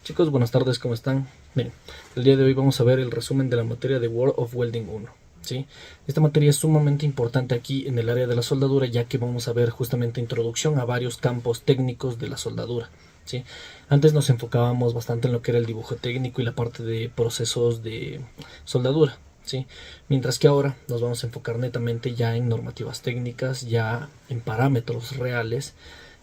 Chicos, buenas tardes, ¿cómo están? Miren, el día de hoy vamos a ver el resumen de la materia de World of Welding 1. ¿Sí? Esta materia es sumamente importante aquí en el área de la soldadura, ya que vamos a ver justamente introducción a varios campos técnicos de la soldadura. ¿Sí? Antes nos enfocábamos bastante en lo que era el dibujo técnico y la parte de procesos de soldadura. ¿Sí? Mientras que ahora nos vamos a enfocar netamente ya en normativas técnicas, ya en parámetros reales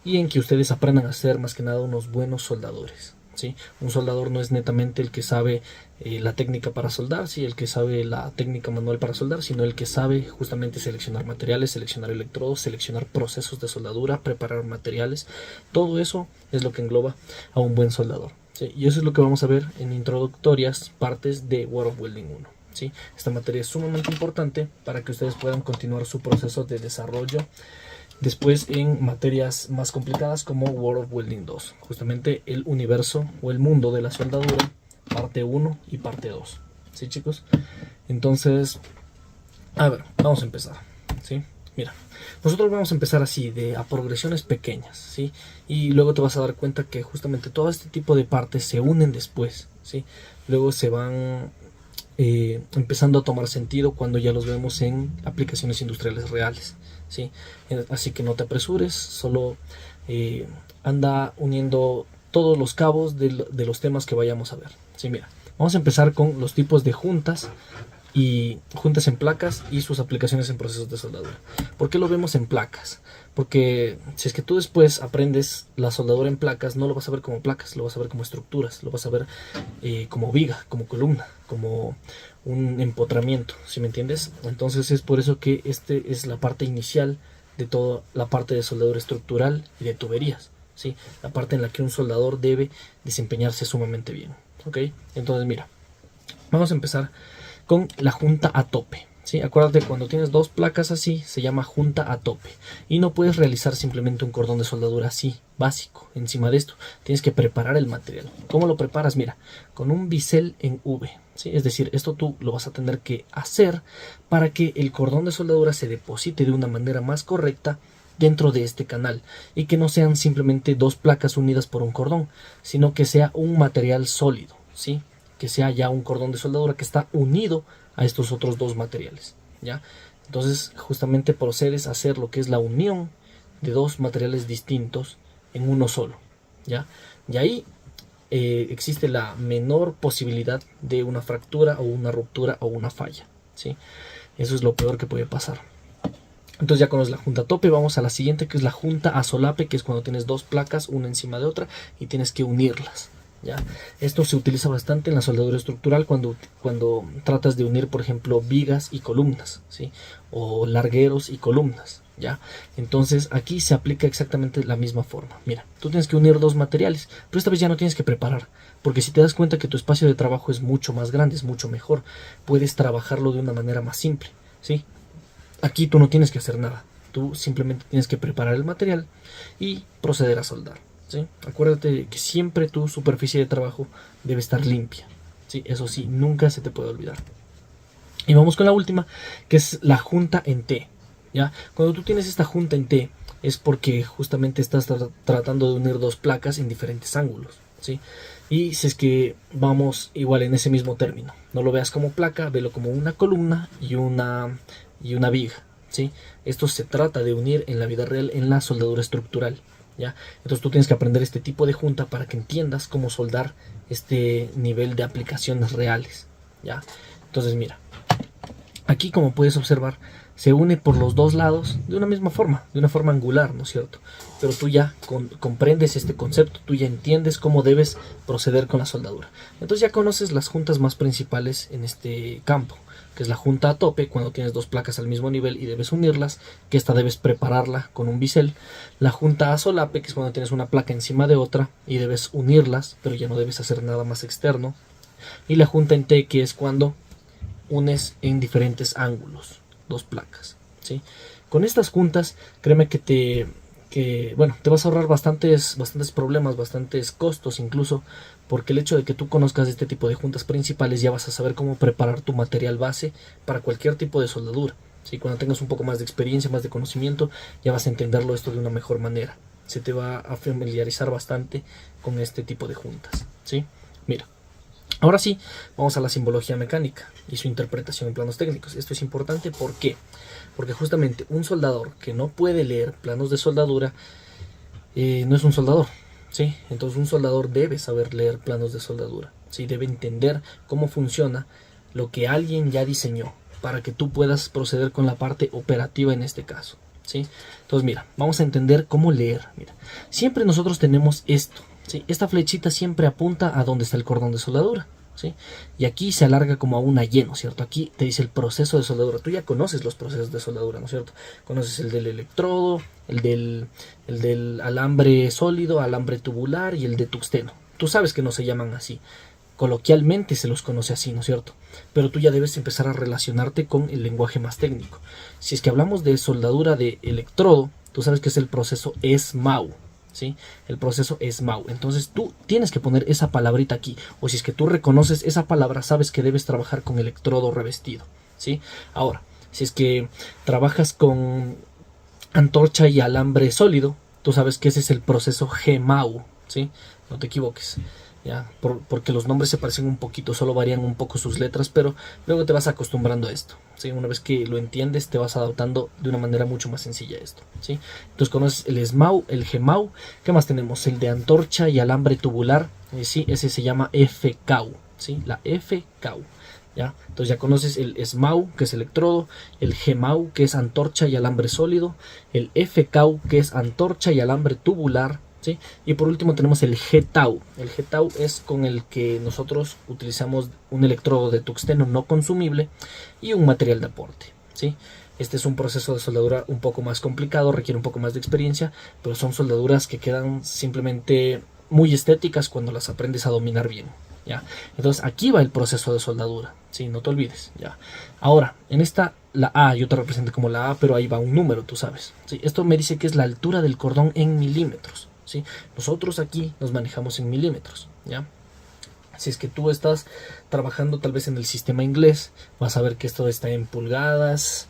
y en que ustedes aprendan a ser más que nada unos buenos soldadores. ¿Sí? Un soldador no es netamente el que sabe la técnica para soldar, ¿sí? El que sabe la técnica manual para soldar, sino el que sabe justamente seleccionar materiales, seleccionar electrodos, seleccionar procesos de soldadura, preparar materiales. Todo eso es lo que engloba a un buen soldador, ¿sí? Y eso es lo que vamos a ver en introductorias partes de World of Welding 1. ¿Sí? Esta materia es sumamente importante para que ustedes puedan continuar su proceso de desarrollo después en materias más complicadas como World of Welding 2, justamente el universo o el mundo de la soldadura, parte 1 y parte 2. ¿Sí, chicos? Entonces, a ver, vamos a empezar. ¿Sí? Mira, nosotros vamos a empezar así, a progresiones pequeñas, ¿sí? Y luego te vas a dar cuenta que justamente todo este tipo de partes se unen después, ¿sí? Luego se van empezando a tomar sentido cuando ya los vemos en aplicaciones industriales reales. ¿Sí? Así que no te apresures, solo anda uniendo todos los cabos de los temas que vayamos a ver. ¿Sí? Mira, vamos a empezar con los tipos de juntas y juntas en placas y sus aplicaciones en procesos de soldadura. ¿Por qué lo vemos en placas? Porque si es que tú después aprendes la soldadura en placas, no lo vas a ver como placas, lo vas a ver como estructuras, lo vas a ver como viga, como columna, como un empotramiento, ¿sí me entiendes? Entonces es por eso que este es la parte inicial de toda la parte de soldadura estructural y de tuberías, ¿sí? La parte en la que un soldador debe desempeñarse sumamente bien, ¿ok? Entonces mira, vamos a empezar con la junta a tope. ¿Sí? Acuérdate, cuando tienes dos placas así, se llama junta a tope. Y no puedes realizar simplemente un cordón de soldadura así, básico, encima de esto. Tienes que preparar el material. ¿Cómo lo preparas? Mira, con un bisel en V. ¿Sí? Es decir, esto tú lo vas a tener que hacer para que el cordón de soldadura se deposite de una manera más correcta dentro de este canal. Y que no sean simplemente dos placas unidas por un cordón, sino que sea un material sólido, ¿sí? Que sea ya un cordón de soldadura que está unido a estos otros dos materiales, ¿ya? Entonces justamente procedes a hacer lo que es la unión de dos materiales distintos en uno solo, ¿ya? Y ahí existe la menor posibilidad de una fractura o una ruptura o una falla, ¿sí? Eso es lo peor que puede pasar. Entonces ya conoces la junta a tope, vamos a la siguiente, que es la junta a solape, que es cuando tienes dos placas una encima de otra y tienes que unirlas. ¿Ya? Esto se utiliza bastante en la soldadura estructural cuando tratas de unir, por ejemplo, vigas y columnas, ¿sí? O largueros y columnas, ¿ya? Entonces aquí se aplica exactamente la misma forma. Mira, tú tienes que unir dos materiales, pero esta vez ya no tienes que preparar, porque si te das cuenta que tu espacio de trabajo es mucho más grande, es mucho mejor, puedes trabajarlo de una manera más simple, ¿sí? Aquí tú no tienes que hacer nada, tú simplemente tienes que preparar el material y proceder a soldar. ¿Sí? Acuérdate que siempre tu superficie de trabajo debe estar limpia, ¿sí? Eso sí, nunca se te puede olvidar. Y vamos con la última, que es la junta en T, ¿ya? Cuando tú tienes esta junta en T es porque justamente estás tratando de unir dos placas en diferentes ángulos, ¿sí? Y si es que vamos igual en ese mismo término, no lo veas como placa, velo como una columna y una viga, ¿sí? Esto se trata de unir en la vida real en la soldadura estructural. ¿Ya? Entonces tú tienes que aprender este tipo de junta para que entiendas cómo soldar este nivel de aplicaciones reales, ¿ya? Entonces mira, aquí como puedes observar se une por los dos lados de una misma forma, de una forma angular, ¿no es cierto? Pero tú ya comprendes este concepto, tú ya entiendes cómo debes proceder con la soldadura. Entonces ya conoces las juntas más principales en este campo, que es la junta a tope, cuando tienes dos placas al mismo nivel y debes unirlas, que esta debes prepararla con un bisel. La junta a solape, que es cuando tienes una placa encima de otra y debes unirlas, pero ya no debes hacer nada más externo. Y la junta en T, que es cuando unes en diferentes ángulos dos placas, ¿sí? Con estas juntas, créeme que te vas a ahorrar bastantes problemas, bastantes costos incluso, porque el hecho de que tú conozcas este tipo de juntas principales ya vas a saber cómo preparar tu material base para cualquier tipo de soldadura, ¿sí? Cuando tengas un poco más de experiencia, más de conocimiento, ya vas a entenderlo esto de una mejor manera. se te va a familiarizar bastante con este tipo de juntas, ¿sí? Mira, ahora sí, vamos a la simbología mecánica y su interpretación en planos técnicos. Esto es importante, ¿por qué? Porque justamente un soldador que no puede leer planos de soldadura no es un soldador, ¿sí? Entonces un soldador debe saber leer planos de soldadura, ¿sí? Debe entender cómo funciona lo que alguien ya diseñó para que tú puedas proceder con la parte operativa en este caso, ¿sí? Entonces mira, vamos a entender cómo leer. Mira, siempre nosotros tenemos esto, ¿sí? Esta flechita siempre apunta a donde está el cordón de soldadura, ¿sí? Y aquí se alarga como a una Y, ¿no es cierto? Aquí te dice el proceso de soldadura. Tú ya conoces los procesos de soldadura, ¿no es cierto? Conoces el del electrodo, el del alambre sólido, alambre tubular y el de tungsteno. Tú sabes que no se llaman así. Coloquialmente se los conoce así, ¿no es cierto? Pero tú ya debes empezar a relacionarte con el lenguaje más técnico. Si es que hablamos de soldadura de electrodo, tú sabes que es el proceso SMAU, ¿sí? El proceso SMAU. Entonces tú tienes que poner esa palabrita aquí. O si es que tú reconoces esa palabra, sabes que debes trabajar con electrodo revestido, ¿sí? Ahora, si es que trabajas con antorcha y alambre sólido, tú sabes que ese es el proceso GMAU, ¿sí? No te equivoques. ¿Ya? Porque los nombres se parecen un poquito, solo varían un poco sus letras, pero luego te vas acostumbrando a esto, ¿sí? Una vez que lo entiendes, te vas adaptando de una manera mucho más sencilla a esto, ¿sí? Entonces conoces el SMAU, el GMAU. ¿Qué más tenemos? El de antorcha y alambre tubular, ¿sí? Ese se llama FCAU, ¿sí? La FCAU, ¿ya? Entonces ya conoces el SMAU, que es electrodo, el GMAU, que es antorcha y alambre sólido, el FCAU, que es antorcha y alambre tubular, ¿sí? Y por último tenemos el GTAU. El GTAU es con el que nosotros utilizamos un electrodo de tungsteno no consumible y un material de aporte, ¿sí? Este es un proceso de soldadura un poco más complicado, requiere un poco más de experiencia, pero son soldaduras que quedan simplemente muy estéticas cuando las aprendes a dominar bien, ¿ya? Entonces aquí va el proceso de soldadura, ¿sí? No te olvides, ¿ya? Ahora, en esta, la A, yo te represento como la A, pero ahí va un número, tú sabes, ¿sí? Esto me dice que es la altura del cordón en milímetros, ¿sí? Nosotros aquí nos manejamos en milímetros, ¿ya? Si es que tú estás trabajando tal vez en el sistema inglés, vas a ver que esto está en pulgadas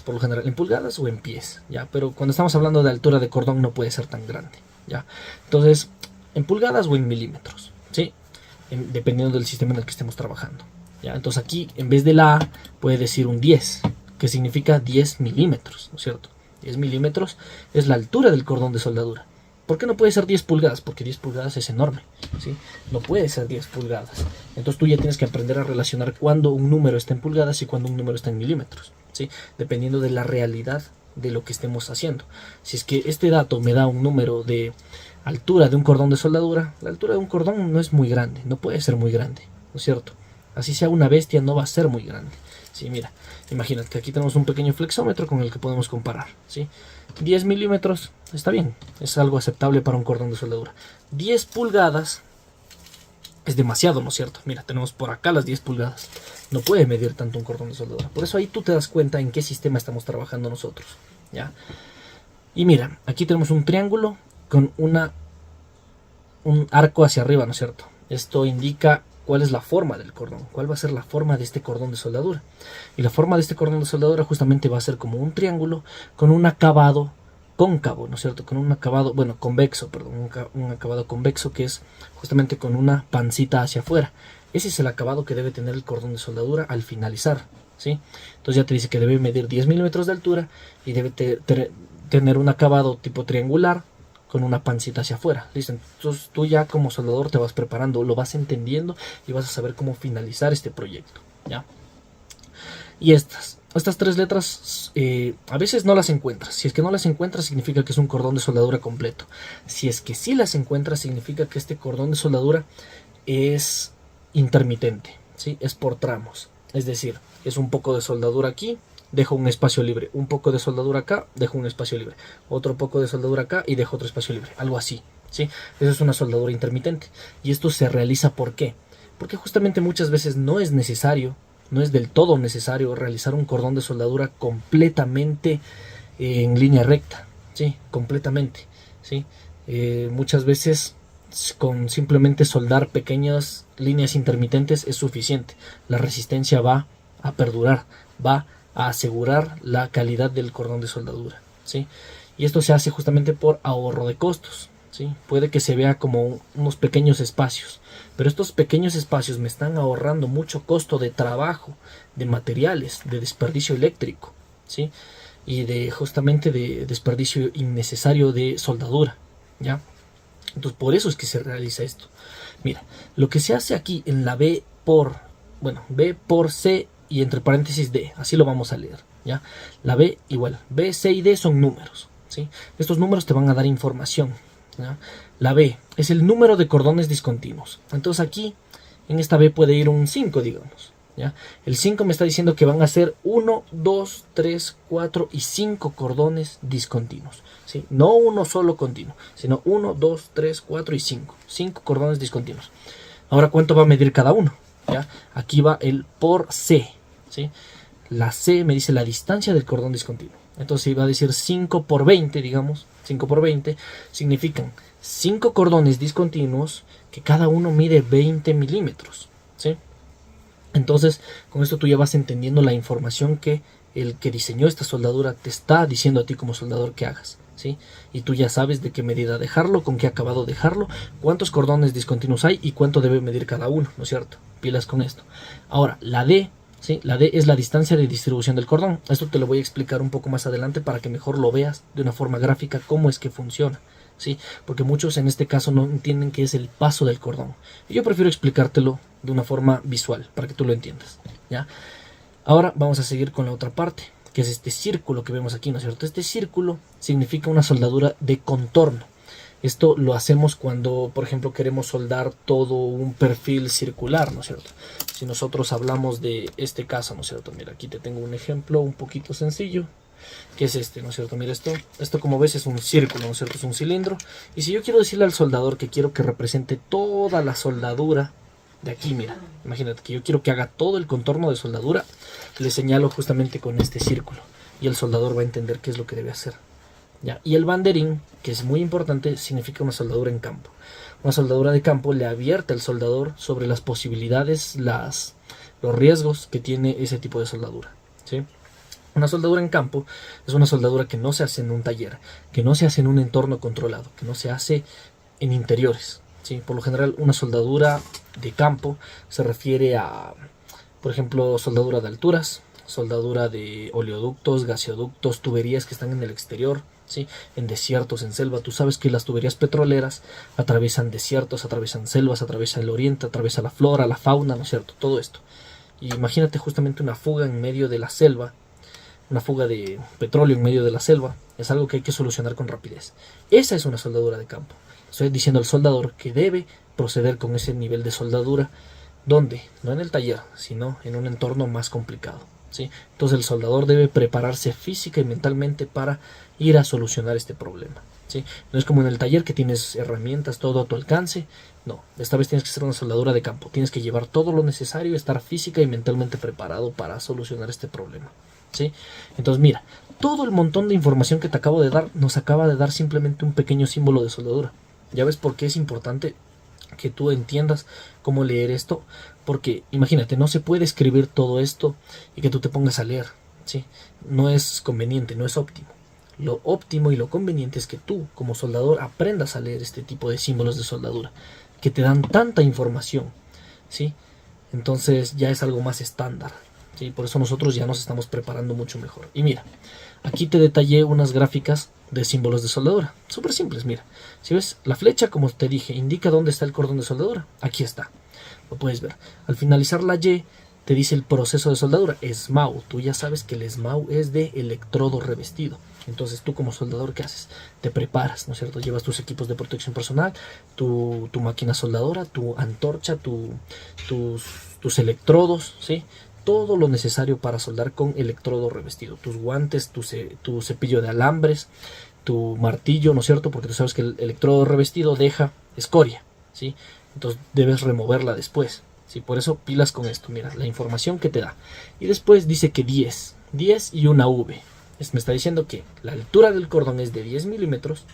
por lo general, en pulgadas o en pies, ¿ya? Pero cuando estamos hablando de altura de cordón no puede ser tan grande, ¿ya? Entonces, en pulgadas o en milímetros, ¿sí? Dependiendo del sistema en el que estemos trabajando, ¿ya? Entonces aquí, en vez de la A, puede decir un 10, que significa 10 milímetros, ¿no es cierto? 10 milímetros es la altura del cordón de soldadura. ¿Por qué no puede ser 10 pulgadas? Porque 10 pulgadas es enorme, ¿sí? No puede ser 10 pulgadas. Entonces tú ya tienes que aprender a relacionar cuando un número está en pulgadas y cuando un número está en milímetros, ¿sí? Dependiendo de la realidad de lo que estemos haciendo. Si es que este dato me da un número de altura de un cordón de soldadura, la altura de un cordón no es muy grande, no puede ser muy grande, ¿no es cierto? Así sea una bestia, no va a ser muy grande. Sí, mira, imagínate que aquí tenemos un pequeño flexómetro con el que podemos comparar, ¿sí? 10 milímetros está bien, es algo aceptable para un cordón de soldadura. 10 pulgadas es demasiado, ¿no es cierto? Mira, tenemos por acá las 10 pulgadas. No puede medir tanto un cordón de soldadura. Por eso ahí tú te das cuenta en qué sistema estamos trabajando nosotros, ¿ya? Y mira, aquí tenemos un triángulo con un arco hacia arriba, ¿no es cierto? Esto indica cuál es la forma del cordón, cuál va a ser la forma de este cordón de soldadura. Y la forma de este cordón de soldadura justamente va a ser como un triángulo con un acabado cóncavo, ¿no es cierto? Con un acabado, bueno, convexo, perdón, un acabado convexo, que es justamente con una pancita hacia afuera. Ese es el acabado que debe tener el cordón de soldadura al finalizar, ¿sí? Entonces ya te dice que debe medir 10 milímetros de altura y debe tener un acabado tipo triangular con una pancita hacia afuera. ¿Listo? Entonces tú ya como soldador te vas preparando, lo vas entendiendo y vas a saber cómo finalizar este proyecto, ¿ya? Y estas tres letras a veces no las encuentras. Si es que no las encuentras, significa que es un cordón de soldadura completo. Si es que sí las encuentras, significa que este cordón de soldadura es intermitente, ¿sí? Es por tramos. Es decir, es un poco de soldadura aquí, dejo un espacio libre, un poco de soldadura acá, dejo un espacio libre, otro poco de soldadura acá y dejo otro espacio libre, algo así, ¿sí? Eso es una soldadura intermitente. Y esto se realiza ¿por qué? Porque justamente muchas veces no es necesario, no es del todo necesario realizar un cordón de soldadura completamente en línea recta, ¿sí? Completamente, ¿sí? Muchas veces con simplemente soldar pequeñas líneas intermitentes es suficiente. La resistencia va a perdurar, va a asegurar la calidad del cordón de soldadura, ¿sí? Y esto se hace justamente por ahorro de costos, ¿sí? Puede que se vea como unos pequeños espacios, pero estos pequeños espacios me están ahorrando mucho costo de trabajo, de materiales, de desperdicio eléctrico, ¿sí? Y de justamente de desperdicio innecesario de soldadura, ¿ya? Entonces por eso es que se realiza esto. Mira, lo que se hace aquí en la B por C y entre paréntesis D, así lo vamos a leer, ¿ya? La B igual, B, C y D son números, ¿sí? Estos números te van a dar información, ¿ya? La B es el número de cordones discontinuos. Entonces aquí, en esta B puede ir un 5, digamos, ¿ya? El 5 me está diciendo que van a ser 1, 2, 3, 4 y 5 cordones discontinuos, ¿sí? No uno solo continuo, sino 1, 2, 3, 4 y 5. 5 cordones discontinuos. Ahora, ¿cuánto va a medir cada uno? ¿Ya? Aquí va el por C, ¿sí? La C me dice la distancia del cordón discontinuo. Entonces iba a decir 5 por 20, digamos. 5 por 20 significan 5 cordones discontinuos que cada uno mide 20 milímetros, ¿sí? Entonces, con esto tú ya vas entendiendo la información que el que diseñó esta soldadura te está diciendo a ti como soldador que hagas, ¿sí? Y tú ya sabes de qué medida dejarlo, con qué acabado dejarlo, cuántos cordones discontinuos hay y cuánto debe medir cada uno, ¿no es cierto? Pilas con esto. Ahora, la D, ¿sí? La D es la distancia de distribución del cordón. Esto te lo voy a explicar un poco más adelante para que mejor lo veas de una forma gráfica cómo es que funciona, ¿sí? Porque muchos en este caso no entienden qué es el paso del cordón. Y yo prefiero explicártelo de una forma visual para que tú lo entiendas, ¿ya? Ahora vamos a seguir con la otra parte, que es este círculo que vemos aquí, ¿no es cierto? Este círculo significa una soldadura de contorno. Esto lo hacemos cuando, por ejemplo, queremos soldar todo un perfil circular, ¿no es cierto? Si nosotros hablamos de este caso, ¿no es cierto? Mira, aquí te tengo un ejemplo un poquito sencillo, que es este, ¿no es cierto? Mira esto como ves es un círculo, ¿no es cierto? Es un cilindro. Y si yo quiero decirle al soldador que quiero que represente toda la soldadura de aquí, mira, imagínate que yo quiero que haga todo el contorno de soldadura, le señalo justamente con este círculo y el soldador va a entender qué es lo que debe hacer, ¿ya? Y el banderín, que es muy importante, significa una soldadura en campo. Una soldadura de campo le advierte al soldador sobre las posibilidades, los riesgos que tiene ese tipo de soldadura, ¿sí? Una soldadura en campo es una soldadura que no se hace en un taller, que no se hace en un entorno controlado, que no se hace en interiores, ¿sí? Por lo general, una soldadura de campo se refiere a, por ejemplo, soldadura de alturas, soldadura de oleoductos, gaseoductos, tuberías que están en el exterior, ¿sí? En desiertos, en selva. Tú sabes que las tuberías petroleras atraviesan desiertos, atraviesan selvas, atraviesan el oriente, atraviesan la flora, la fauna, ¿no es cierto? Todo esto. Y imagínate justamente una fuga en medio de la selva, una fuga de petróleo en medio de la selva, es algo que hay que solucionar con rapidez. Esa es una soldadura de campo. Estoy diciendo al soldador que debe proceder con ese nivel de soldadura, donde no en el taller, sino en un entorno más complicado, ¿sí? Entonces el soldador debe prepararse física y mentalmente para ir a solucionar este problema, ¿sí? No es como en el taller que tienes herramientas, todo a tu alcance. No, esta vez tienes que hacer una soldadura de campo, tienes que llevar todo lo necesario, estar física y mentalmente preparado para solucionar este problema, ¿sí? Entonces mira, todo el montón de información que te acabo de dar nos acaba de dar simplemente un pequeño símbolo de soldadura. Ya ves por qué es importante que tú entiendas cómo leer esto, porque imagínate, no se puede escribir todo esto y que tú te pongas a leer, ¿sí? No es conveniente, no es óptimo. Lo óptimo y lo conveniente es que tú, como soldador, aprendas a leer este tipo de símbolos de soldadura, que te dan tanta información, ¿sí? Entonces ya es algo más estándar, ¿sí? Por eso nosotros ya nos estamos preparando mucho mejor. Y mira, aquí te detallé unas gráficas de símbolos de soldadura, súper simples. Mira, si ves la flecha, como te dije, indica dónde está el cordón de soldadura. Aquí está, lo puedes ver. Al finalizar la Y te dice el proceso de soldadura, SMAU. Tú ya sabes que el SMAU es de electrodo revestido. Entonces tú como soldador, ¿qué haces? Te preparas, ¿no es cierto? Llevas tus equipos de protección personal, tu máquina soldadora, tu antorcha, tus electrodos, ¿sí? Todo lo necesario para soldar con electrodo revestido. Tus guantes, tu cepillo de alambres, tu martillo, ¿no es cierto? Porque tú sabes que el electrodo revestido deja escoria, ¿sí? Entonces debes removerla después, ¿sí? Por eso pilas con esto, mira, la información que te da. Y después dice que 10 y una V. Me está diciendo que la altura del cordón es de 10 milímetros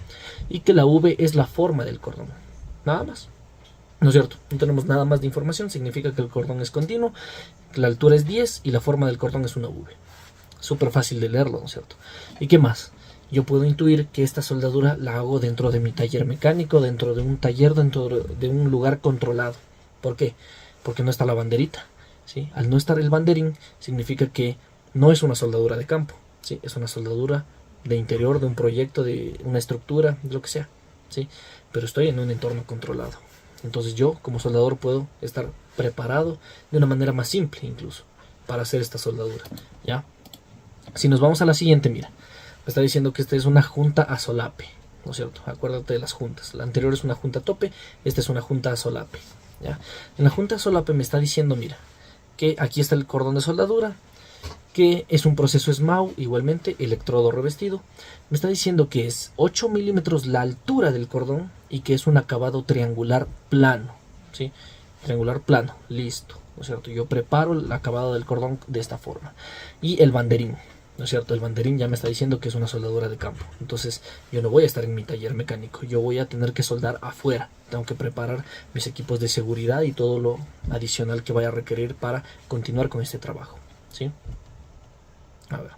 y que la V es la forma del cordón. Nada más. ¿No es cierto? No tenemos nada más de información, significa que el cordón es continuo, que la altura es 10 y la forma del cordón es una V. Súper fácil de leerlo, ¿no es cierto? ¿Y qué más? yo puedo intuir que esta soldadura la hago dentro de mi taller mecánico, dentro de un taller, dentro de un lugar controlado. ¿Por qué? Porque no está la banderita, ¿sí? Al no estar el banderín significa que no es una soldadura de campo, ¿sí? Es una soldadura de interior, de un proyecto, de una estructura, de lo que sea, ¿sí? Pero estoy en un entorno controlado. Entonces yo como soldador puedo estar preparado de una manera más simple incluso para hacer esta soldadura, ¿ya? Si nos vamos a la siguiente, mira, me está diciendo que esta es una junta a solape, ¿no es cierto? Acuérdate de las juntas. La anterior es una junta a tope, esta es una junta a solape, ¿ya? En la junta a solape me está diciendo, mira, que aquí está el cordón de soldadura, que es un proceso SMAU, igualmente electrodo revestido. Me está diciendo que es 8 milímetros la altura del cordón y que es un acabado triangular plano, ¿sí? Triangular plano, listo, ¿no es cierto? Yo preparo el acabado del cordón de esta forma. Y el banderín, ¿no es cierto? El banderín ya me está diciendo que es una soldadura de campo. Entonces yo no voy a estar en mi taller mecánico, yo voy a tener que soldar afuera. Tengo que preparar mis equipos de seguridad y todo lo adicional que vaya a requerir para continuar con este trabajo, ¿sí? A ver.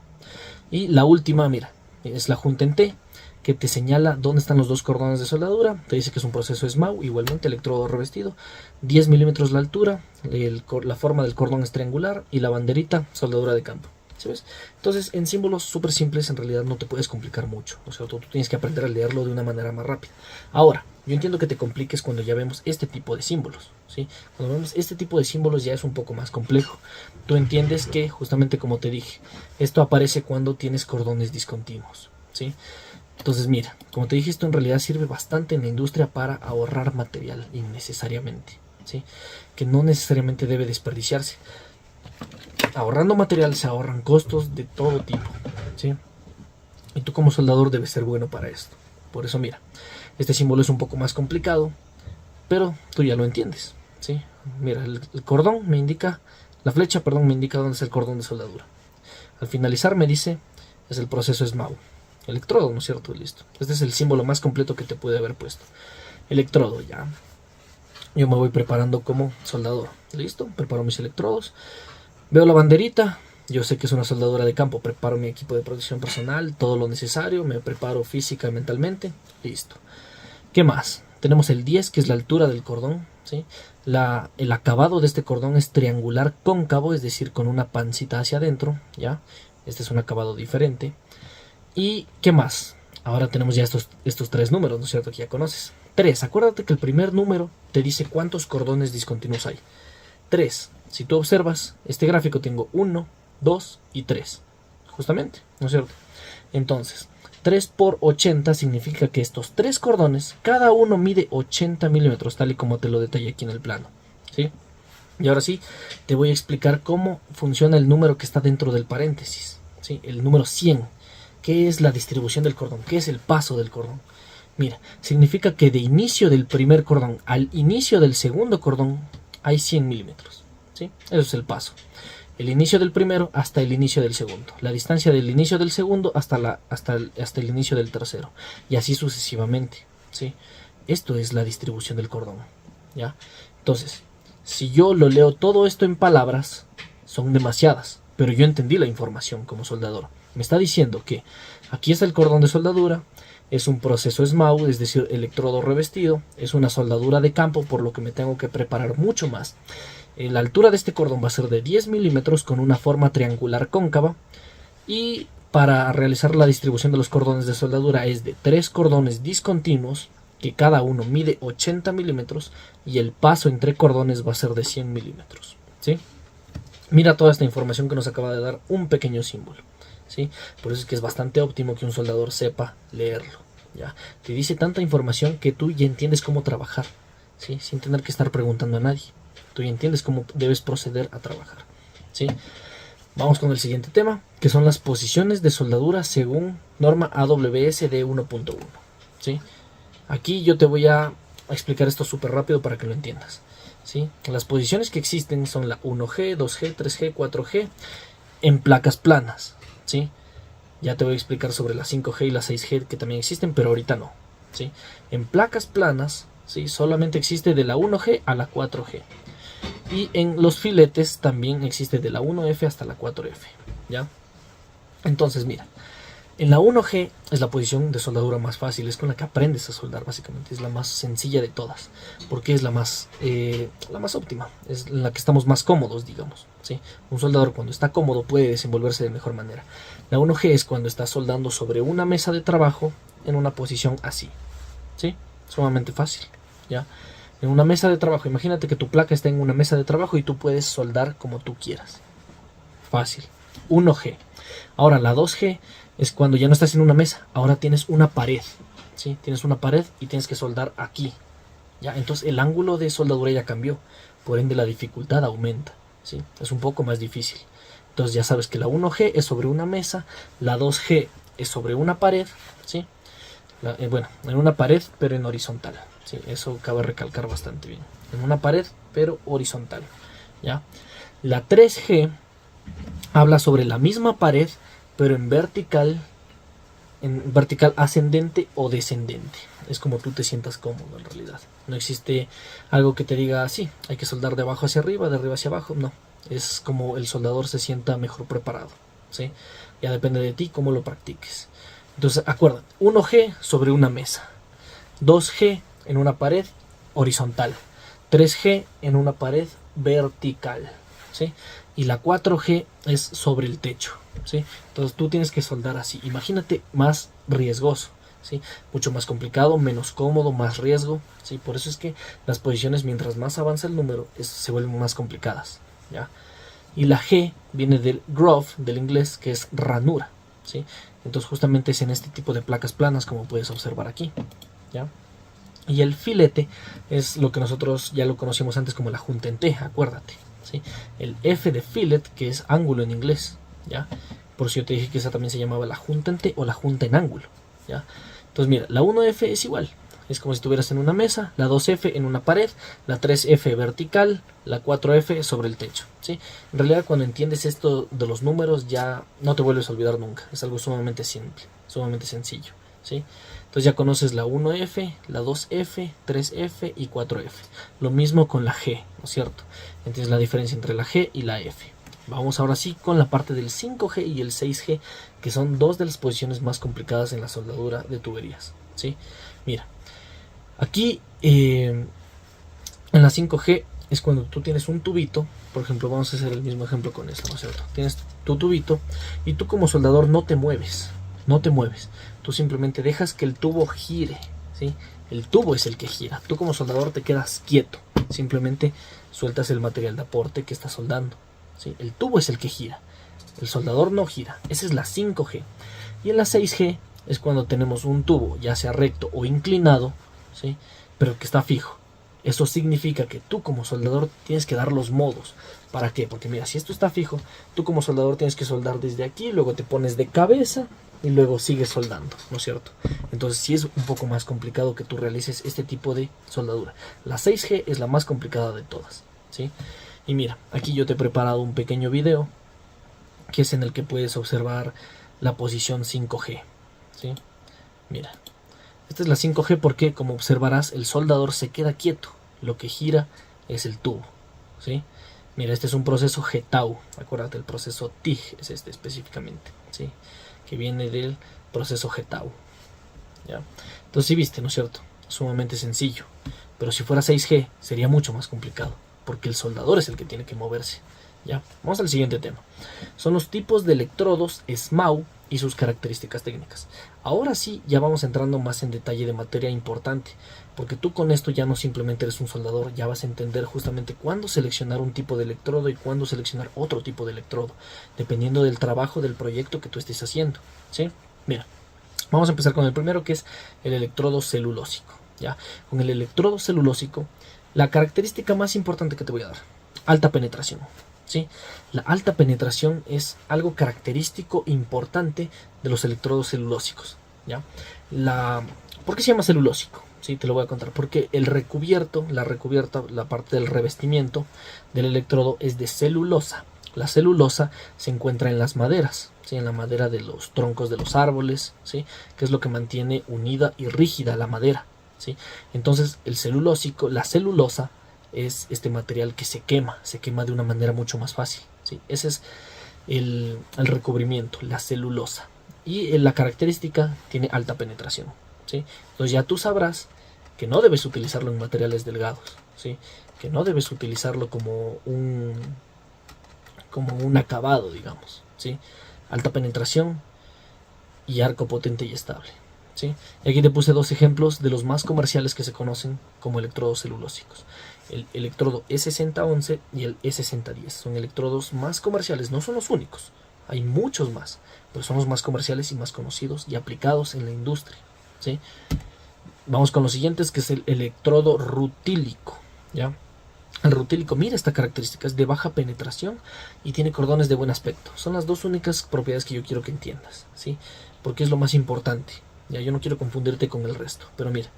Y la última, mira, es la junta en T, que te señala dónde están los dos cordones de soldadura. Te dice que es un proceso SMAU, igualmente electrodo revestido, 10 milímetros la altura, la forma del cordón es triangular y la banderita soldadura de campo. ¿Sí ves? Entonces, en símbolos súper simples en realidad no te puedes complicar mucho, o sea, tú tienes que aprender a leerlo de una manera más rápida. Ahora, yo entiendo que te compliques cuando ya vemos este tipo de símbolos, ¿sí? Cuando vemos este tipo de símbolos ya es un poco más complejo. Tú entiendes que, justamente como te dije, esto aparece cuando tienes cordones discontinuos, ¿sí? Entonces, mira, como te dije, esto en realidad sirve bastante en la industria para ahorrar material innecesariamente, ¿sí? Que no necesariamente debe desperdiciarse. Ahorrando material se ahorran costos de todo tipo, ¿sí? Y tú como soldador debes ser bueno para esto. Por eso, mira, este símbolo es un poco más complicado, pero tú ya lo entiendes, ¿sí? Mira, el cordón me indica, la flecha, perdón, me indica dónde es el cordón de soldadura. Al finalizar me dice, es el proceso SMAU. Electrodo, ¿no es cierto? Listo. Este es el símbolo más completo que te puede haber puesto. Electrodo, ya. Yo me voy preparando como soldador. Listo, preparo mis electrodos. Veo la banderita. Yo sé que es una soldadura de campo. Preparo mi equipo de protección personal, todo lo necesario. Me preparo física y mentalmente. Listo. ¿Qué más? Tenemos el 10, que es la altura del cordón, ¿sí? El acabado de este cordón es triangular cóncavo, es decir, con una pancita hacia adentro, ¿ya? Este es un acabado diferente. ¿Y qué más? Ahora tenemos ya estos tres números, ¿no es cierto? Que ya conoces. 3. Acuérdate que el primer número te dice cuántos cordones discontinuos hay. 3. Si tú observas este gráfico, tengo 1, 2 y 3. Justamente, ¿no es cierto? Entonces, 3 por 80 significa que estos tres cordones, cada uno mide 80 milímetros, tal y como te lo detallé aquí en el plano, ¿sí? Y ahora sí, te voy a explicar cómo funciona el número que está dentro del paréntesis, ¿sí? El número 100. ¿Qué es la distribución del cordón? ¿Qué es el paso del cordón? Mira, significa que de inicio del primer cordón al inicio del segundo cordón hay 100 milímetros, ¿sí? Eso es el paso. El inicio del primero hasta el inicio del segundo. La distancia del inicio del segundo hasta el inicio del tercero. Y así sucesivamente, ¿sí? Esto es la distribución del cordón, ¿ya? Entonces, si yo lo leo todo esto en palabras, son demasiadas. Pero yo entendí la información como soldador. Me está diciendo que aquí está el cordón de soldadura, es un proceso SMAU, es decir, electrodo revestido, es una soldadura de campo, por lo que me tengo que preparar mucho más. La altura de este cordón va a ser de 10 milímetros con una forma triangular cóncava, y para realizar la distribución de los cordones de soldadura es de 3 cordones discontinuos, que cada uno mide 80 milímetros, y el paso entre cordones va a ser de 100 milímetros, ¿sí? Mira toda esta información que nos acaba de dar un pequeño símbolo, ¿sí? Por eso es que es bastante óptimo que un soldador sepa leerlo, ¿ya? Te dice tanta información que tú ya entiendes cómo trabajar, ¿sí? Sin tener que estar preguntando a nadie. Tú ya entiendes cómo debes proceder a trabajar, ¿sí? Vamos con el siguiente tema, que son las posiciones de soldadura según norma AWS de 1.1, ¿sí? Aquí yo te voy a explicar esto súper rápido para que lo entiendas, ¿sí? Las posiciones que existen son la 1G, 2G, 3G, 4G en placas planas, ¿sí? Ya te voy a explicar sobre la 5G y la 6G que también existen, pero ahorita no, ¿sí? En placas planas, ¿sí? Solamente existe de la 1G a la 4G. Y en los filetes también existe de la 1F hasta la 4F, ¿ya? Entonces, mira, En la 1G es la posición de soldadura más fácil, es con la que aprendes a soldar básicamente, es la más sencilla de todas, porque es la más óptima, es la que estamos más cómodos, digamos, ¿sí? Un soldador cuando está cómodo puede desenvolverse de mejor manera. La 1G es cuando estás soldando sobre una mesa de trabajo en una posición así, ¿sí? Sumamente fácil, ¿ya? En una mesa de trabajo, imagínate que tu placa está en una mesa de trabajo y tú puedes soldar como tú quieras. Fácil. 1G. Ahora la 2G es cuando ya no estás en una mesa, ahora tienes una pared, ¿sí? Tienes una pared y tienes que soldar aquí, ¿ya? Entonces el ángulo de soldadura ya cambió, por ende la dificultad aumenta, ¿sí? Es un poco más difícil. Entonces ya sabes que la 1G es sobre una mesa, la 2G es sobre una pared, ¿sí? Bueno, en una pared pero en horizontal, ¿sí? Eso cabe recalcar bastante bien. En una pared pero horizontal, ¿ya? La 3G habla sobre la misma pared pero en vertical ascendente o descendente. Es como tú te sientas cómodo en realidad. No existe algo que te diga así, hay que soldar de abajo hacia arriba, de arriba hacia abajo. No, es como el soldador se sienta mejor preparado, ¿sí? Ya depende de ti cómo lo practiques. Entonces acuérdate, 1G sobre una mesa, 2G en una pared horizontal, 3G en una pared vertical, ¿sí? Y la 4G es sobre el techo, ¿sí? Entonces tú tienes que soldar así. Imagínate más riesgoso, ¿sí? Mucho más complicado, menos cómodo, más riesgo, ¿sí? Por eso es que las posiciones, mientras más avanza el número, se vuelven más complicadas, ¿ya? Y la G viene del groove, del inglés, que es ranura, ¿sí? Entonces justamente es en este tipo de placas planas, como puedes observar aquí, ¿ya? Y el filete es lo que nosotros ya lo conocíamos antes como la junta en T, acuérdate, ¿sí? El F de fillet, que es ángulo en inglés, ¿ya? Por si yo te dije que esa también se llamaba la junta en T o la junta en ángulo, ¿ya? Entonces mira, la 1F es igual, es como si estuvieras en una mesa, la 2F en una pared, la 3F vertical, la 4F sobre el techo, ¿sí? En realidad cuando entiendes esto de los números ya no te vuelves a olvidar nunca, es algo sumamente simple, sumamente sencillo, ¿sí? Entonces ya conoces la 1F, la 2F, 3F y 4F. Lo mismo con la G, ¿no es cierto? Entiendes la diferencia entre la G y la F. Vamos ahora sí con la parte del 5G y el 6G, que son dos de las posiciones más complicadas en la soldadura de tuberías, ¿sí? Mira, aquí en la 5G es cuando tú tienes un tubito, por ejemplo, vamos a hacer el mismo ejemplo con esto, ¿no es cierto? Tienes tu tubito y tú como soldador no te mueves, tú simplemente dejas que el tubo gire, ¿sí? El tubo es el que gira, tú como soldador te quedas quieto, simplemente sueltas el material de aporte que estás soldando, ¿sí? El tubo es el que gira, el soldador no gira, esa es la 5G. Y en la 6G es cuando tenemos un tubo, ya sea recto o inclinado, ¿sí? Pero que está fijo. Eso significa que tú como soldador tienes que dar los modos. ¿Para qué? Porque mira, si esto está fijo, tú como soldador tienes que soldar desde aquí, luego te pones de cabeza y luego sigues soldando, ¿no es cierto? Entonces sí es un poco más complicado que tú realices este tipo de soldadura. La 6G es la más complicada de todas, ¿sí? Y mira, aquí yo te he preparado un pequeño video que es en el que puedes observar la posición 5G, ¿sí? Mira, esta es la 5G porque, como observarás, el soldador se queda quieto, lo que gira es el tubo, ¿sí? Mira, este es un proceso GTAU, acuérdate, el proceso TIG es este específicamente, ¿sí? Que viene del proceso GTAU, ¿ya? Entonces sí viste, ¿no es cierto? Sumamente sencillo, pero si fuera 6G sería mucho más complicado, porque el soldador es el que tiene que moverse, ¿ya? Vamos al siguiente tema. Son los tipos de electrodos SMAU y sus características técnicas. Ahora sí, ya vamos entrando más en detalle de materia importante, porque tú con esto ya no simplemente eres un soldador, ya vas a entender justamente cuándo seleccionar un tipo de electrodo y cuándo seleccionar otro tipo de electrodo, dependiendo del trabajo, del proyecto que tú estés haciendo, ¿sí? Mira, vamos a empezar con el primero, que es el electrodo celulósico, ¿ya? Con el electrodo celulósico, la característica más importante que te voy a dar, alta penetración, ¿sí? La alta penetración es algo característico importante de los electrodos celulósicos, ¿ya? ¿Por qué se llama celulósico? Sí, te lo voy a contar. Porque el recubierto, la parte del revestimiento del electrodo es de celulosa. La celulosa se encuentra en las maderas, ¿sí? En la madera de los troncos de los árboles, ¿sí? Que es lo que mantiene unida y rígida la madera, ¿sí? Entonces el celulósico, la celulosa, es este material que se quema de una manera mucho más fácil, ¿sí? Ese es el recubrimiento, la celulosa, Y la característica tiene alta penetración, ¿sí? Entonces ya tú sabrás que no debes utilizarlo en materiales delgados, ¿sí? Que no debes utilizarlo como un acabado, digamos, ¿sí? Alta penetración y arco potente y estable, ¿sí? Y aquí te puse dos ejemplos de los más comerciales que se conocen como electrodos celulósicos. El electrodo E6011 y el E6010 son electrodos más comerciales, no son los únicos, hay muchos más, pero son los más comerciales y más conocidos y aplicados en la industria, ¿sí? Vamos con los siguientes, que es el electrodo rutílico, ¿ya? El rutílico, mira esta característica, es de baja penetración y tiene cordones de buen aspecto. Son las dos únicas propiedades que yo quiero que entiendas, ¿sí? Porque es lo más importante. Ya, yo no quiero confundirte con el resto, pero mira,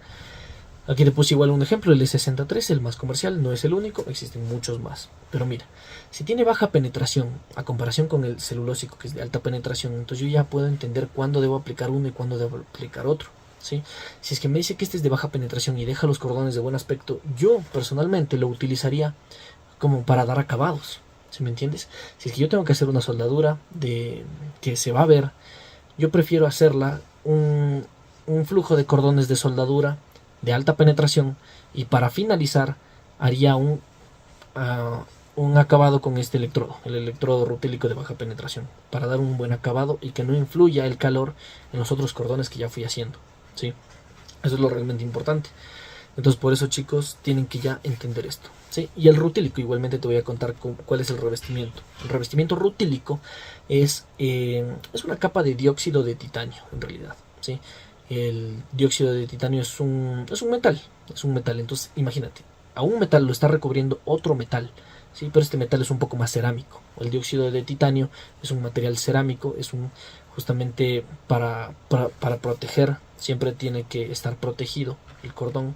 aquí te puse igual un ejemplo, el E63, el más comercial, no es el único, existen muchos más. Pero mira, si tiene baja penetración a comparación con el celulósico, que es de alta penetración, entonces yo ya puedo entender cuándo debo aplicar uno y cuándo debo aplicar otro, ¿sí? Si es que me dice que este es de baja penetración y deja los cordones de buen aspecto, yo personalmente lo utilizaría como para dar acabados, ¿sí me entiendes? Si es que yo tengo que hacer una soldadura que se va a ver, yo prefiero hacerla un flujo de cordones de soldadura de alta penetración y para finalizar haría un acabado con este electrodo, el electrodo rutílico de baja penetración, para dar un buen acabado y que no influya el calor en los otros cordones que ya fui haciendo, ¿sí? Eso es lo realmente importante. Entonces por eso, chicos, tienen que ya entender esto, ¿sí? Y el rutílico, igualmente te voy a contar cuál es el revestimiento. El revestimiento rutílico es una capa de dióxido de titanio, en realidad, ¿sí? El dióxido de titanio es un metal, entonces imagínate, a un metal lo está recubriendo otro metal, ¿sí? Pero este metal es un poco más cerámico. El dióxido de titanio es un material cerámico, justamente para proteger, siempre tiene que estar protegido el cordón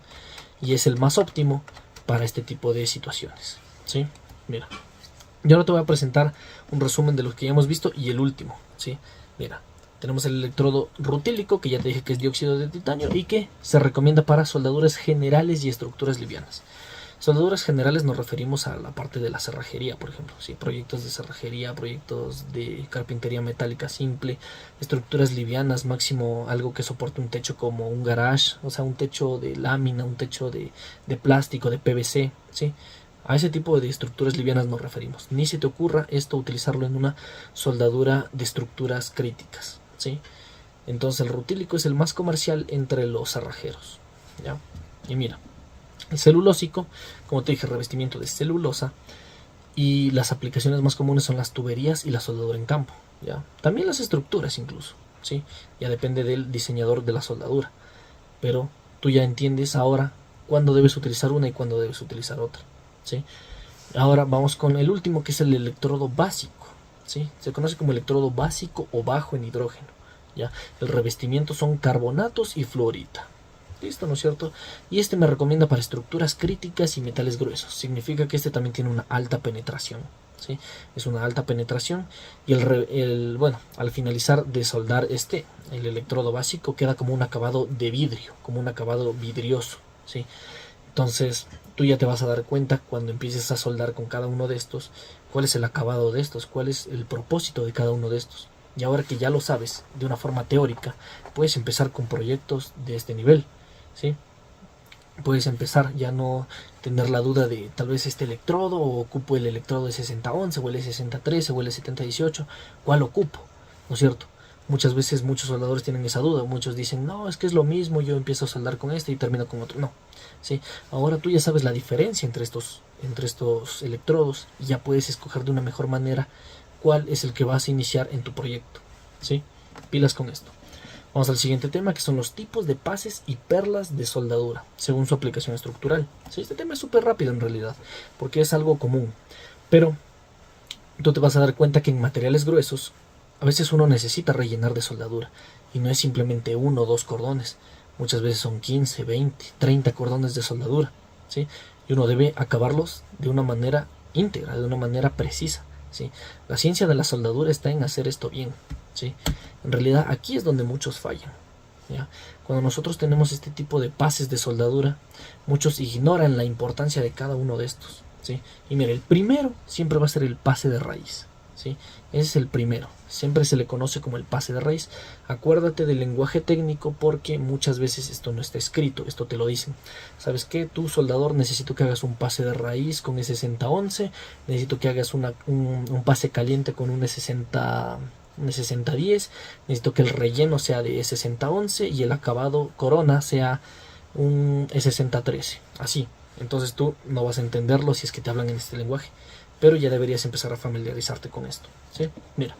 y es el más óptimo para este tipo de situaciones, ¿sí? Mira, yo ahora te voy a presentar un resumen de los que ya hemos visto y el último, ¿sí? Mira, tenemos el electrodo rutílico, que ya te dije que es dióxido de titanio y que se recomienda para soldaduras generales y estructuras livianas. Soldaduras generales nos referimos a la parte de la cerrajería, por ejemplo, ¿sí? Proyectos de cerrajería, proyectos de carpintería metálica simple, estructuras livianas, máximo algo que soporte un techo como un garage, o sea, un techo de lámina, un techo de plástico, de PVC, ¿sí? A ese tipo de estructuras livianas nos referimos. Ni se te ocurra esto utilizarlo en una soldadura de estructuras críticas, ¿sí? Entonces el rutílico es el más comercial entre los cerrajeros, ¿ya? Y mira, el celulósico, como te dije, revestimiento de celulosa, y las aplicaciones más comunes son las tuberías y la soldadura en campo, ¿ya? También las estructuras incluso, ¿sí? Ya depende del diseñador de la soldadura, pero tú ya entiendes ahora cuándo debes utilizar una y cuándo debes utilizar otra, ¿sí? Ahora vamos con el último, que es el electrodo básico, ¿sí? Se conoce como electrodo básico o bajo en hidrógeno, ¿ya? El revestimiento son carbonatos y fluorita. Listo, ¿no es cierto? Y este me recomienda para estructuras críticas y metales gruesos. Significa que este también tiene una alta penetración, ¿sí? Es una alta penetración y bueno, al finalizar de soldar el electrodo básico queda como un acabado de vidrio, como un acabado vidrioso, ¿sí? Entonces tú ya te vas a dar cuenta cuando empieces a soldar con cada uno de estos, cuál es el acabado de estos, cuál es el propósito de cada uno de estos. Y ahora que ya lo sabes de una forma teórica, puedes empezar con proyectos de este nivel, ¿sí? Puedes empezar, ya no tener la duda de tal vez este electrodo, o ocupo el electrodo de 6011 o el 6013 o el 7018, ¿cuál ocupo? ¿No es cierto? Muchas veces muchos soldadores tienen esa duda, muchos dicen, no, es que es lo mismo, yo empiezo a soldar con este y termino con otro. No, ¿sí? Ahora tú ya sabes la diferencia entre estos electrodos y ya puedes escoger de una mejor manera cuál es el que vas a iniciar en tu proyecto, ¿sí? Pilas con esto. Vamos al siguiente tema, que son los tipos de pases y perlas de soldadura, según su aplicación estructural. Sí, este tema es súper rápido en realidad, porque es algo común. Pero tú te vas a dar cuenta que en materiales gruesos, a veces uno necesita rellenar de soldadura. Y no es simplemente uno o dos cordones. Muchas veces son 15, 20, 30 cordones de soldadura, ¿sí? Y uno debe acabarlos de una manera íntegra, de una manera precisa, ¿sí? La ciencia de la soldadura está en hacer esto bien, ¿sí? En realidad aquí es donde muchos fallan, ¿ya? Cuando nosotros tenemos este tipo de pases de soldadura, muchos ignoran la importancia de cada uno de estos, ¿sí? Y mira, el primero siempre va a ser el pase de raíz, ¿sí? Ese es el primero, siempre se le conoce como el pase de raíz. Acuérdate del lenguaje técnico porque muchas veces esto no está escrito, esto te lo dicen. ¿Sabes qué? Tu soldador, necesito que hagas un pase de raíz con E6011, necesito que hagas un pase caliente con un E6010, necesito que el relleno sea de E6011 y el acabado corona sea un E6013, así. Entonces tú no vas a entenderlo si es que te hablan en este lenguaje, pero ya deberías empezar a familiarizarte con esto, ¿sí? Mira,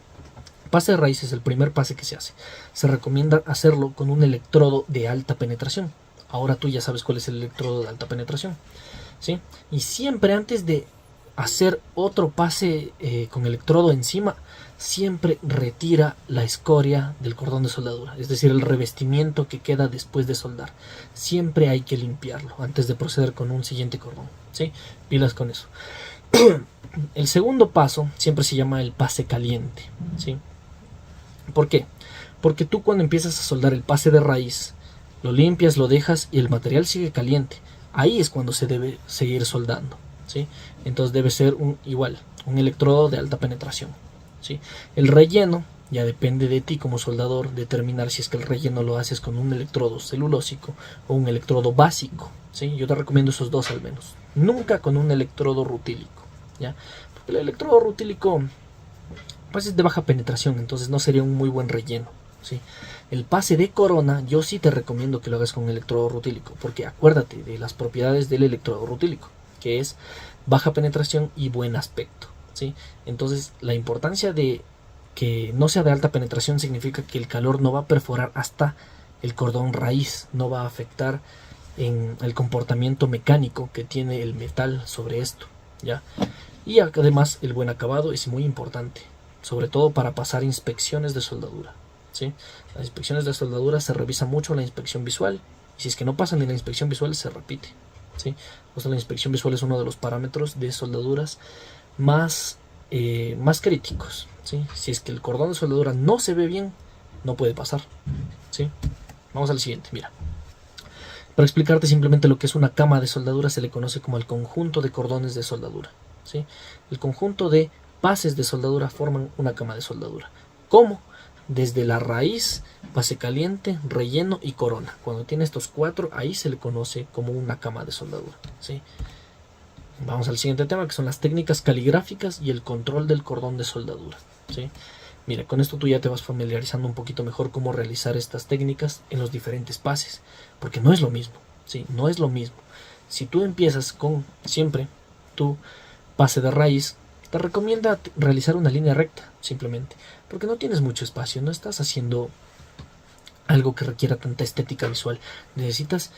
pase de raíz es el primer pase que se hace. Se recomienda hacerlo con un electrodo de alta penetración. Ahora tú ya sabes cuál es el electrodo de alta penetración, ¿sí? Y siempre antes de hacer otro pase con electrodo encima, siempre retira la escoria del cordón de soldadura, es decir, el revestimiento que queda después de soldar. Siempre hay que limpiarlo antes de proceder con un siguiente cordón, ¿sí? Pilas con eso. El segundo paso siempre se llama el pase caliente, ¿sí? ¿Por qué? Porque tú cuando empiezas a soldar el pase de raíz, lo limpias, lo dejas y el material sigue caliente. Ahí es cuando se debe seguir soldando, ¿sí? Entonces debe ser igual, un electrodo de alta penetración, ¿sí? El relleno ya depende de ti como soldador determinar si es que el relleno lo haces con un electrodo celulósico o un electrodo básico, ¿sí? Yo te recomiendo esos dos al menos. Nunca con un electrodo rutílico, ¿ya? Porque el electrodo rutílico pues es de baja penetración, entonces no sería un muy buen relleno, ¿sí? El pase de corona yo sí te recomiendo que lo hagas con un electrodo rutílico, porque acuérdate de las propiedades del electrodo rutílico, que es baja penetración y buen aspecto, ¿sí? Entonces la importancia de que no sea de alta penetración significa que el calor no va a perforar hasta el cordón raíz, no va a afectar en el comportamiento mecánico que tiene el metal sobre esto, ¿ya? Y además el buen acabado es muy importante, sobre todo para pasar inspecciones de soldadura, ¿sí? Las inspecciones de soldadura se revisa mucho la inspección visual, y si es que no pasan ni la inspección visual se repite, ¿sí? O sea, la inspección visual es uno de los parámetros de soldaduras más críticos, ¿sí? Si es que el cordón de soldadura no se ve bien, no puede pasar, ¿sí? Vamos al siguiente, mira. Para explicarte simplemente lo que es una cama de soldadura se le conoce como el conjunto de cordones de soldadura, ¿sí? El conjunto de pases de soldadura forman una cama de soldadura. ¿Cómo? Desde la raíz, pase caliente, relleno y corona. Cuando tiene estos cuatro, ahí se le conoce como una cama de soldadura, ¿sí? Vamos al siguiente tema, que son las técnicas caligráficas y el control del cordón de soldadura, ¿sí? Mira, con esto tú ya te vas familiarizando un poquito mejor cómo realizar estas técnicas en los diferentes pases, porque no es lo mismo, ¿sí? No es lo mismo. Si tú empiezas con siempre tu pase de raíz, te recomienda realizar una línea recta, simplemente, porque no tienes mucho espacio, no estás haciendo algo que requiera tanta estética visual. Necesitas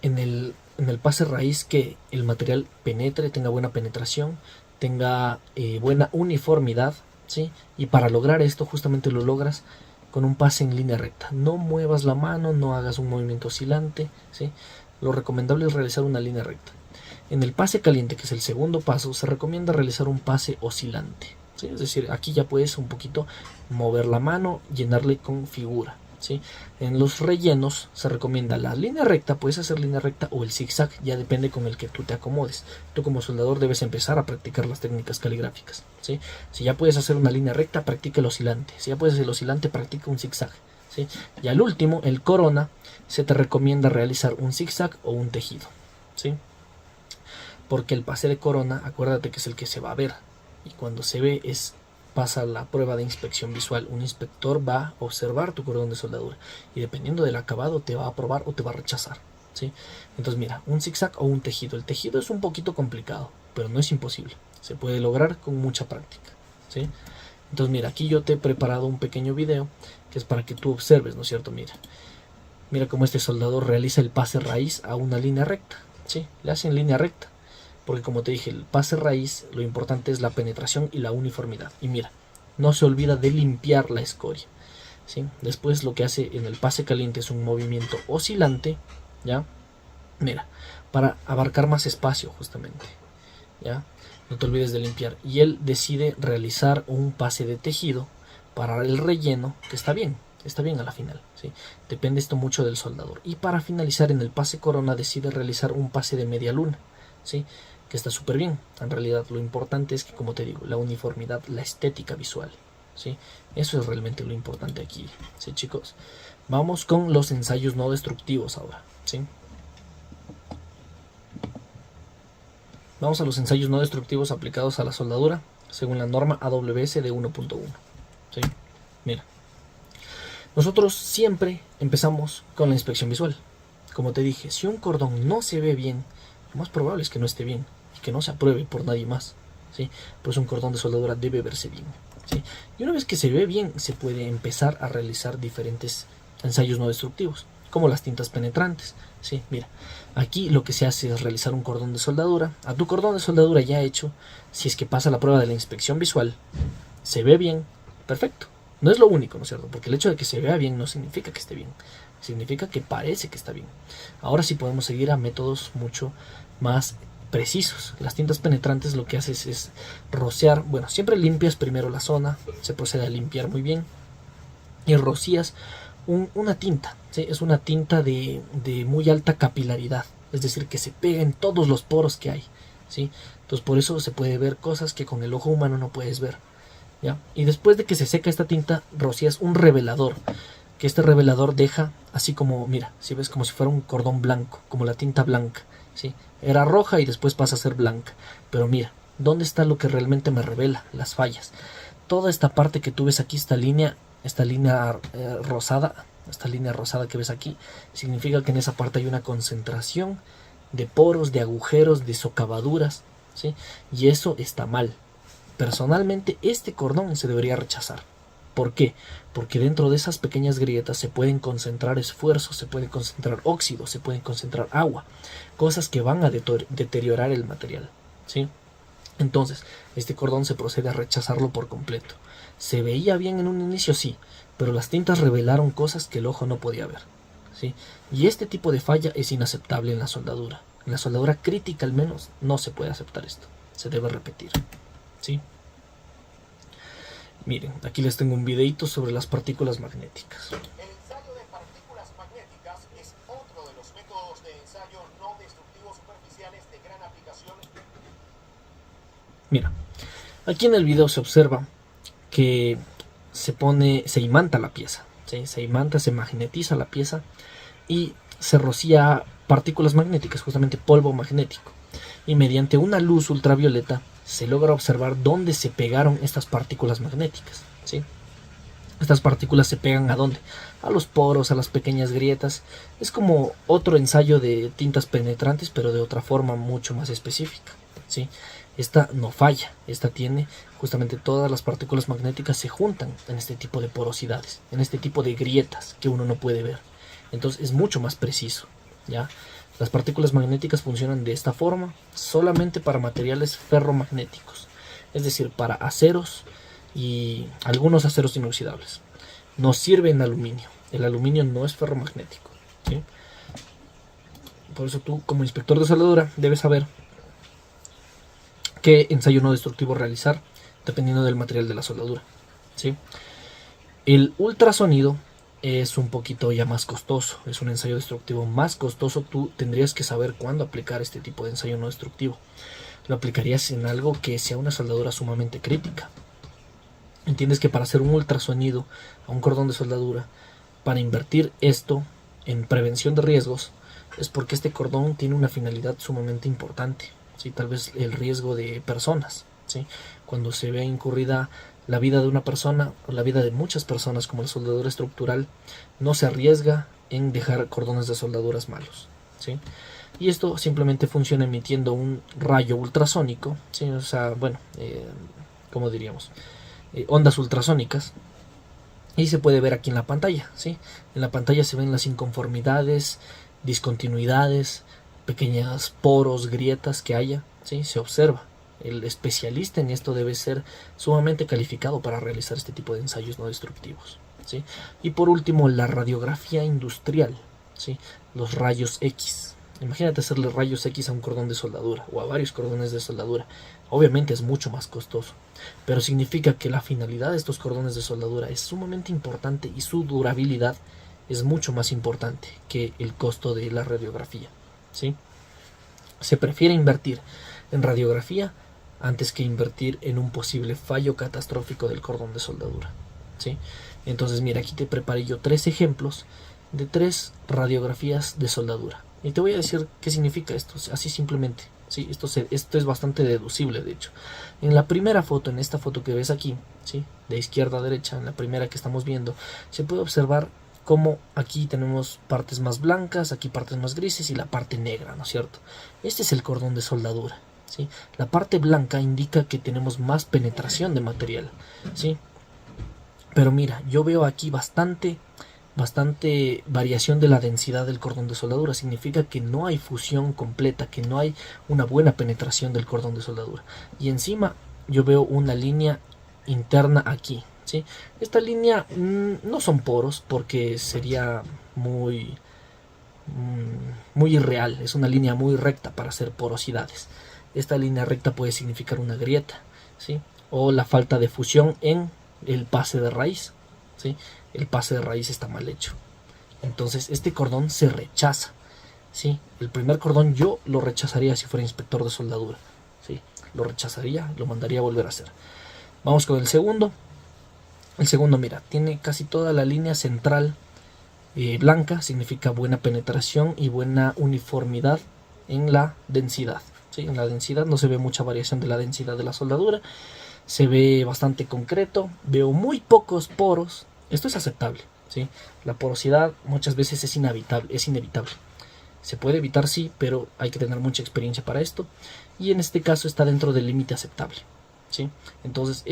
en el pase raíz que el material penetre, tenga buena penetración, tenga buena uniformidad, ¿sí? Y para lograr esto justamente lo logras con un pase en línea recta. No muevas la mano, no hagas un movimiento oscilante, ¿sí? Lo recomendable es realizar una línea recta. En el pase caliente, que es el segundo paso, se recomienda realizar un pase oscilante, ¿sí? Es decir, aquí ya puedes un poquito mover la mano, llenarle con figura, ¿sí? En los rellenos se recomienda la línea recta, puedes hacer línea recta o el zigzag, ya depende con el que tú te acomodes. Tú como soldador debes empezar a practicar las técnicas caligráficas, ¿sí? Si ya puedes hacer una línea recta, practica el oscilante. Si ya puedes hacer el oscilante, practica un zigzag, ¿sí? Y al último, el corona, se te recomienda realizar un zigzag o un tejido, ¿sí? Porque el pase de corona, acuérdate que es el que se va a ver, y cuando se ve pasa la prueba de inspección visual. Un inspector va a observar tu cordón de soldadura y dependiendo del acabado te va a aprobar o te va a rechazar, ¿sí? Entonces mira, un zigzag o un tejido. El tejido es un poquito complicado, pero no es imposible. Se puede lograr con mucha práctica, ¿sí? Entonces mira, aquí yo te he preparado un pequeño video que es para que tú observes, ¿no es cierto? Mira cómo este soldador realiza el pase raíz a una línea recta, ¿sí? Le hace en línea recta. Porque como te dije, el pase raíz, lo importante es la penetración y la uniformidad. Y mira, no se olvida de limpiar la escoria, ¿sí? Después lo que hace en el pase caliente es un movimiento oscilante, ¿ya? Mira, para abarcar más espacio justamente, ¿ya? No te olvides de limpiar. Y él decide realizar un pase de tejido para el relleno, que está bien a la final, ¿sí? Depende esto mucho del soldador. Y para finalizar en el pase corona decide realizar un pase de media luna, ¿sí? que está súper bien. En realidad lo importante es que, como te digo, la uniformidad, la estética visual, ¿sí? Eso es realmente lo importante aquí, ¿sí, chicos? Vamos con los ensayos no destructivos ahora, ¿sí? Vamos a los ensayos no destructivos aplicados a la soldadura según la norma AWS de 1.1, ¿sí? Mira, nosotros siempre empezamos con la inspección visual. Como te dije, si un cordón no se ve bien, lo más probable es que no esté bien y que no se apruebe por nadie más, ¿sí? Pues un cordón de soldadura debe verse bien, ¿sí? Y una vez que se ve bien, se puede empezar a realizar diferentes ensayos no destructivos, como las tintas penetrantes, ¿sí? Mira, aquí lo que se hace es realizar un cordón de soldadura. A tu cordón de soldadura ya hecho, si es que pasa la prueba de la inspección visual, se ve bien, perfecto. No es lo único, ¿no es cierto? Porque el hecho de que se vea bien no significa que esté bien. Significa que parece que está bien. Ahora sí podemos seguir a métodos mucho más precisos. Las tintas penetrantes lo que haces es rociar. Bueno, siempre limpias primero la zona. Se procede a limpiar muy bien. Y rocías una tinta. ¿Sí? Es una tinta de muy alta capilaridad. Es decir, que se pega en todos los poros que hay. ¿Sí? Entonces por eso se puede ver cosas que con el ojo humano no puedes ver. ¿Ya? Y después de que se seca esta tinta, rocías un revelador, que este revelador deja así como, mira, si ves, como si fuera un cordón blanco, como la tinta blanca, ¿sí? Era roja y después pasa a ser blanca, pero mira, ¿dónde está lo que realmente me revela? Las fallas. Toda esta parte que tú ves aquí, esta línea rosada, esta línea rosada que ves aquí, significa que en esa parte hay una concentración de poros, de agujeros, de socavaduras, ¿sí? Y eso está mal. Personalmente, este cordón se debería rechazar. ¿Por qué? Porque dentro de esas pequeñas grietas se pueden concentrar esfuerzos, se puede concentrar óxido, se pueden concentrar agua, cosas que van a deteriorar el material, ¿sí? Entonces, este cordón se procede a rechazarlo por completo. Se veía bien en un inicio, sí, pero las tintas revelaron cosas que el ojo no podía ver, ¿sí? Y este tipo de falla es inaceptable en la soldadura. En la soldadura crítica al menos no se puede aceptar esto, se debe repetir, ¿sí? Miren, aquí les tengo un videito sobre las partículas magnéticas. El ensayo de partículas magnéticas es otro de los métodos de ensayo no destructivos superficiales de gran aplicación. Mira, aquí en el video se observa que se imanta la pieza, ¿sí? Se imanta, se magnetiza la pieza y se rocía partículas magnéticas, justamente polvo magnético. Y mediante una luz ultravioleta se logra observar dónde se pegaron estas partículas magnéticas, ¿sí? Estas partículas se pegan ¿a dónde? A los poros, a las pequeñas grietas. Es como otro ensayo de tintas penetrantes, pero de otra forma mucho más específica, ¿sí? Esta no falla, esta tiene justamente todas las partículas magnéticas se juntan en este tipo de porosidades, en este tipo de grietas que uno no puede ver. Entonces es mucho más preciso, ¿ya? Las partículas magnéticas funcionan de esta forma solamente para materiales ferromagnéticos, es decir, para aceros y algunos aceros inoxidables. No sirve en aluminio. El aluminio no es ferromagnético, ¿sí? Por eso tú, como inspector de soldadura, debes saber qué ensayo no destructivo realizar dependiendo del material de la soldadura, ¿sí? El ultrasonido es un poquito ya más costoso, es un ensayo destructivo más costoso. Tú tendrías que saber cuándo aplicar este tipo de ensayo no destructivo. Lo aplicarías en algo que sea una soldadura sumamente crítica. Entiendes que para hacer un ultrasonido a un cordón de soldadura, para invertir esto en prevención de riesgos, es porque este cordón tiene una finalidad sumamente importante, ¿sí? Tal vez el riesgo de personas, ¿sí? Cuando se ve incurrida la vida de una persona o la vida de muchas personas como la soldadura estructural, no se arriesga en dejar cordones de soldaduras malos, ¿sí? Y esto simplemente funciona emitiendo un rayo ultrasónico, ¿sí? O sea, bueno, ¿cómo diríamos? Ondas ultrasónicas, y se puede ver aquí en la pantalla, ¿sí? En la pantalla se ven las inconformidades, discontinuidades, pequeños poros, grietas que haya, ¿sí? Se observa. El especialista en esto debe ser sumamente calificado para realizar este tipo de ensayos no destructivos, ¿sí? Y por último, la radiografía industrial, ¿sí? Los rayos X. Imagínate hacerle rayos X a un cordón de soldadura o a varios cordones de soldadura. Obviamente es mucho más costoso, pero significa que la finalidad de estos cordones de soldadura es sumamente importante y su durabilidad es mucho más importante que el costo de la radiografía, ¿sí? Se prefiere invertir en radiografía antes que invertir en un posible fallo catastrófico del cordón de soldadura, ¿sí? Entonces mira, aquí te preparé yo 3 ejemplos de 3 radiografías de soldadura y te voy a decir qué significa esto, así simplemente, ¿sí? Esto es bastante deducible. De hecho, en la primera foto, en esta foto que ves aquí, ¿sí?, de izquierda a derecha, en la primera que estamos viendo, se puede observar cómo aquí tenemos partes más blancas, aquí partes más grises y la parte negra, ¿no es cierto? Este es el cordón de soldadura, ¿sí? La parte blanca indica que tenemos más penetración de material, ¿sí? Pero mira, yo veo aquí bastante variación de la densidad del cordón de soldadura. Significa que no hay fusión completa, que no hay una buena penetración del cordón de soldadura. Y encima yo veo una línea interna aquí, ¿sí? Esta línea no son poros porque sería muy irreal. Es una línea muy recta para hacer porosidades. Esta línea recta puede significar una grieta, ¿sí?, o la falta de fusión en el pase de raíz, ¿sí? El pase de raíz está mal hecho. Entonces este cordón se rechaza, ¿sí? El primer cordón yo lo rechazaría si fuera inspector de soldadura, ¿sí? Lo rechazaría, lo mandaría a volver a hacer. Vamos con el segundo. El segundo, mira, tiene casi toda la línea central blanca, significa buena penetración y buena uniformidad en la densidad, ¿sí? En la densidad no se ve mucha variación de la densidad de la soldadura. Se ve bastante concreto, veo muy pocos poros. Esto es aceptable, ¿sí? La porosidad muchas veces es inevitable. Se puede evitar, sí, pero hay que tener mucha experiencia para esto. Y en este caso está dentro del límite aceptable, ¿sí? Entonces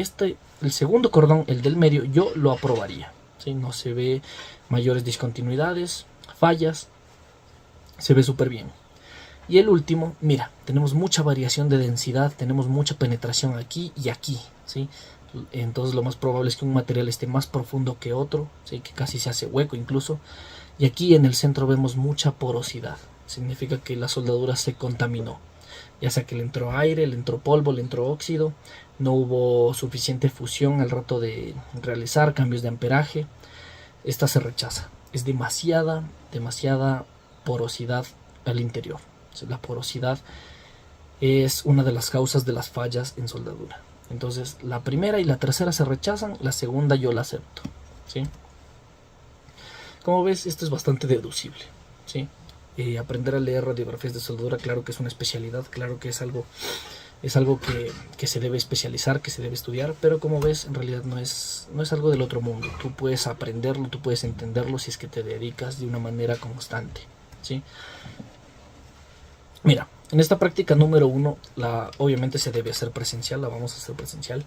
el segundo cordón, el del medio, yo lo aprobaría, ¿sí? No se ve mayores discontinuidades, fallas, se ve súper bien. Y el último, mira, tenemos mucha variación de densidad, tenemos mucha penetración aquí y aquí, ¿sí? Entonces lo más probable es que un material esté más profundo que otro, ¿sí?, que casi se hace hueco incluso. Y aquí en el centro vemos mucha porosidad, significa que la soldadura se contaminó, ya sea que le entró aire, le entró polvo, le entró óxido, no hubo suficiente fusión al rato de realizar cambios de amperaje. Esta se rechaza, es demasiada porosidad al interior. La porosidad es una de las causas de las fallas en soldadura. Entonces la primera y la tercera se rechazan, la segunda yo la acepto, ¿sí? Como ves, esto es bastante deducible, ¿sí? Aprender a leer radiografías de soldadura, claro que es una especialidad, claro que es algo que se debe especializar, que se debe estudiar, pero como ves, en realidad no es algo del otro mundo. Tú puedes aprenderlo, tú puedes entenderlo si es que te dedicas de una manera constante, ¿sí? Mira, en esta práctica número 1, obviamente se debe hacer presencial, la vamos a hacer presencial.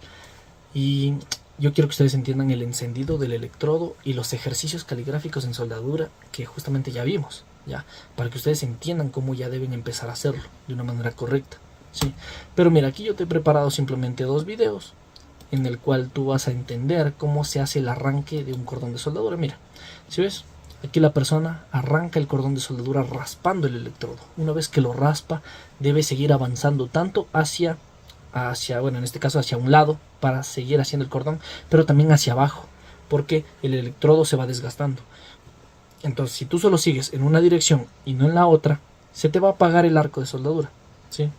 Y yo quiero que ustedes entiendan el encendido del electrodo y los ejercicios caligráficos en soldadura que justamente ya vimos, ¿ya? Para que ustedes entiendan cómo ya deben empezar a hacerlo de una manera correcta, ¿sí? Pero mira, aquí yo te he preparado simplemente 2 videos en el cual tú vas a entender cómo se hace el arranque de un cordón de soldadura. Mira, si ves, aquí la persona arranca el cordón de soldadura raspando el electrodo. Una vez que lo raspa, debe seguir avanzando tanto hacia, bueno, en este caso hacia un lado para seguir haciendo el cordón, pero también hacia abajo, porque el electrodo se va desgastando. Entonces, si tú solo sigues en una dirección y no en la otra, se te va a apagar el arco de soldadura, ¿sí?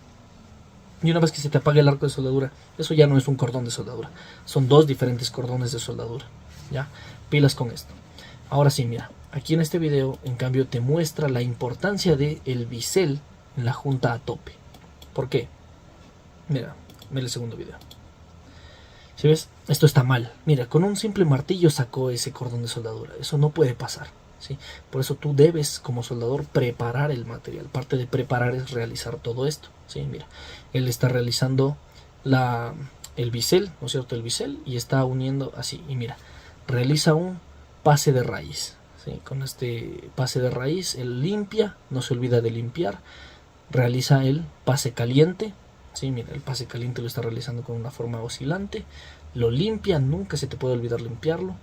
Y una vez que se te apague el arco de soldadura, eso ya no es un cordón de soldadura, son 2 diferentes cordones de soldadura, ¿ya? Pilas con esto. Ahora sí, mira, aquí en este video, en cambio, te muestra la importancia del bisel en la junta a tope. ¿Por qué? Mira el segundo video. ¿Sí ves? Esto está mal. Mira, con un simple martillo sacó ese cordón de soldadura. Eso no puede pasar, ¿sí? Por eso tú debes, como soldador, preparar el material. Parte de preparar es realizar todo esto, ¿sí? Mira, él está realizando el bisel, ¿no es cierto? El bisel, y está uniendo así. Y mira, realiza un pase de raíz, ¿sí? Con este pase de raíz él limpia, no se olvida de limpiar, realiza el pase caliente, ¿sí? Mira, el pase caliente lo está realizando con una forma oscilante, lo limpia, nunca se te puede olvidar limpiarlo.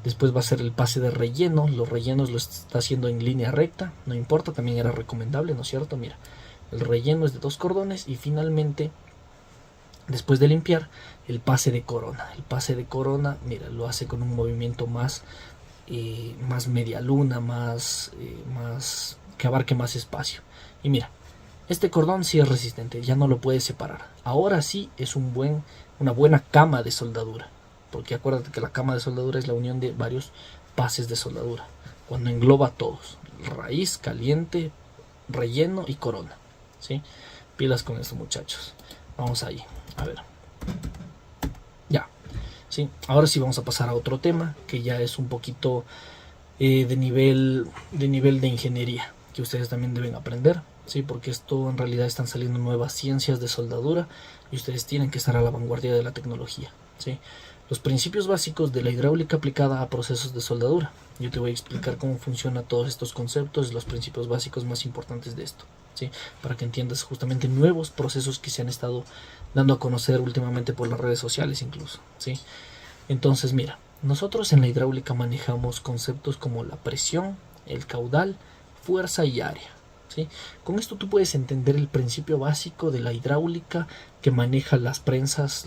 Después va a hacer el pase de relleno, los rellenos lo está haciendo en línea recta, no importa, también era recomendable, ¿no es cierto? Mira, el relleno es de 2 cordones y finalmente, después de limpiar, el pase de corona. El pase de corona, mira, lo hace con un movimiento más media luna, más que abarque más espacio. Y mira, este cordón sí es resistente, ya no lo puedes separar. Ahora sí es una buena cama de soldadura, porque acuérdate que la cama de soldadura es la unión de varios pases de soldadura, cuando engloba a todos: raíz, caliente, relleno y corona, ¿sí? Pilas con esto, muchachos. Vamos ahí, a ver. Ya, ¿sí? Ahora sí vamos a pasar a otro tema que ya es un poquito de nivel de ingeniería, que ustedes también deben aprender, ¿sí? Porque esto en realidad están saliendo nuevas ciencias de soldadura y ustedes tienen que estar a la vanguardia de la tecnología, ¿sí? Los principios básicos de la hidráulica aplicada a procesos de soldadura. Yo te voy a explicar cómo funcionan todos estos conceptos, los principios básicos más importantes de esto, ¿sí? Para que entiendas justamente nuevos procesos que se han estado dando a conocer últimamente por las redes sociales incluso, ¿sí? Entonces, mira, nosotros en la hidráulica manejamos conceptos como la presión, el caudal, fuerza y área, ¿sí? Con esto tú puedes entender el principio básico de la hidráulica que maneja las prensas